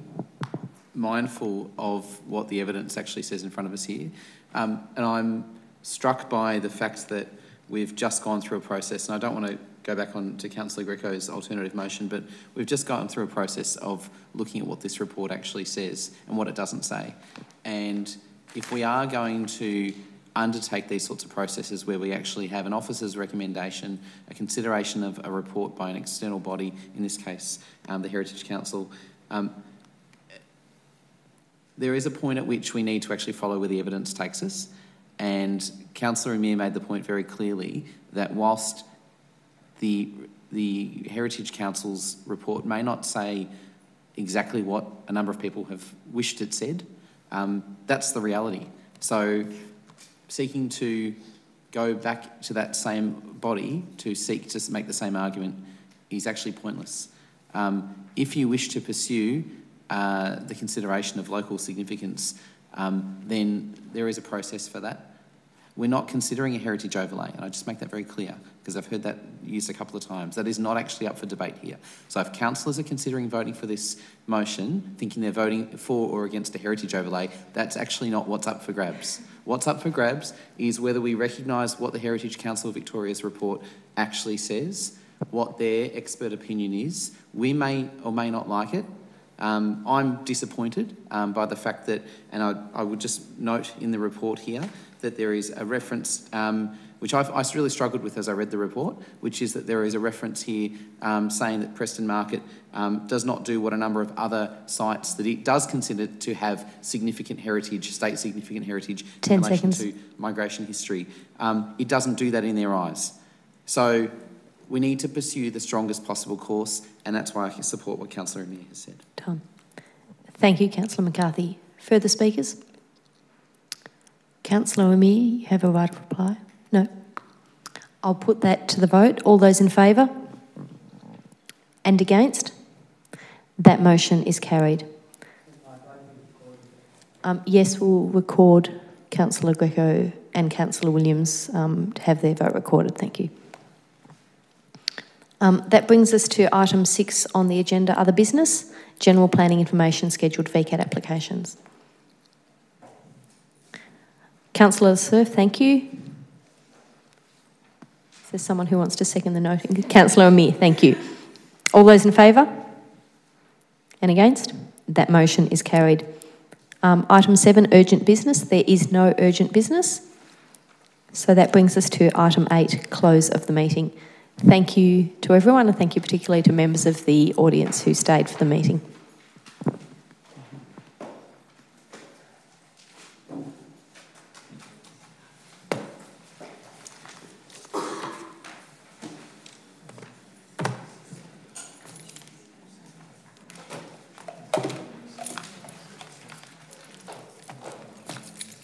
mindful of what the evidence actually says in front of us here. And I'm struck by the fact that we've just gone through a process, and I don't want to go back on to Councillor Greco's alternative motion, but we've just gone through a process of looking at what this report actually says and what it doesn't say. And if we are going to undertake these sorts of processes where we actually have an officer's recommendation, a consideration of a report by an external body, in this case the Heritage Council, there is a point at which we need to actually follow where the evidence takes us. And Councillor Amir made the point very clearly that whilst the Heritage Council's report may not say exactly what a number of people have wished it said, that's the reality. So seeking to go back to that same body to seek to make the same argument is actually pointless. If you wish to pursue the consideration of local significance, then there is a process for that. We're not considering a heritage overlay, and I just make that very clear because I've heard that used a couple of times. That is not actually up for debate here. So if councillors are considering voting for this motion, thinking they're voting for or against a heritage overlay, that's actually not what's up for grabs. What's up for grabs is whether we recognise what the Heritage Council of Victoria's report actually says, what their expert opinion is. We may or may not like it. I'm disappointed by the fact that, and I would just note in the report here, that there is a reference, which I really struggled with as I read the report, which is that there is a reference here saying that Preston Market does not do what a number of other sites that it does consider to have significant heritage, state significant heritage in relation to migration history. It doesn't do that in their eyes. So we need to pursue the strongest possible course, and that's why I can support what Councillor Amir has said. Done. Thank you, Councillor McCarthy. Further speakers? Councillor Amir, you have a right of reply? No? I'll put that to the vote. All those in favour? And against? That motion is carried. Yes, we'll record Councillor Greco and Councillor Williams to have their vote recorded. Thank you. That brings us to item 6 on the agenda, other business, general planning information, scheduled VCAT applications. Councillor Surf, thank you. Is there someone who wants to second the noting? Councillor Amir, thank you. All those in favour? And against? That motion is carried. Item 7, urgent business. There is no urgent business. So that brings us to item 8, close of the meeting. Thank you to everyone, and thank you particularly to members of the audience who stayed for the meeting.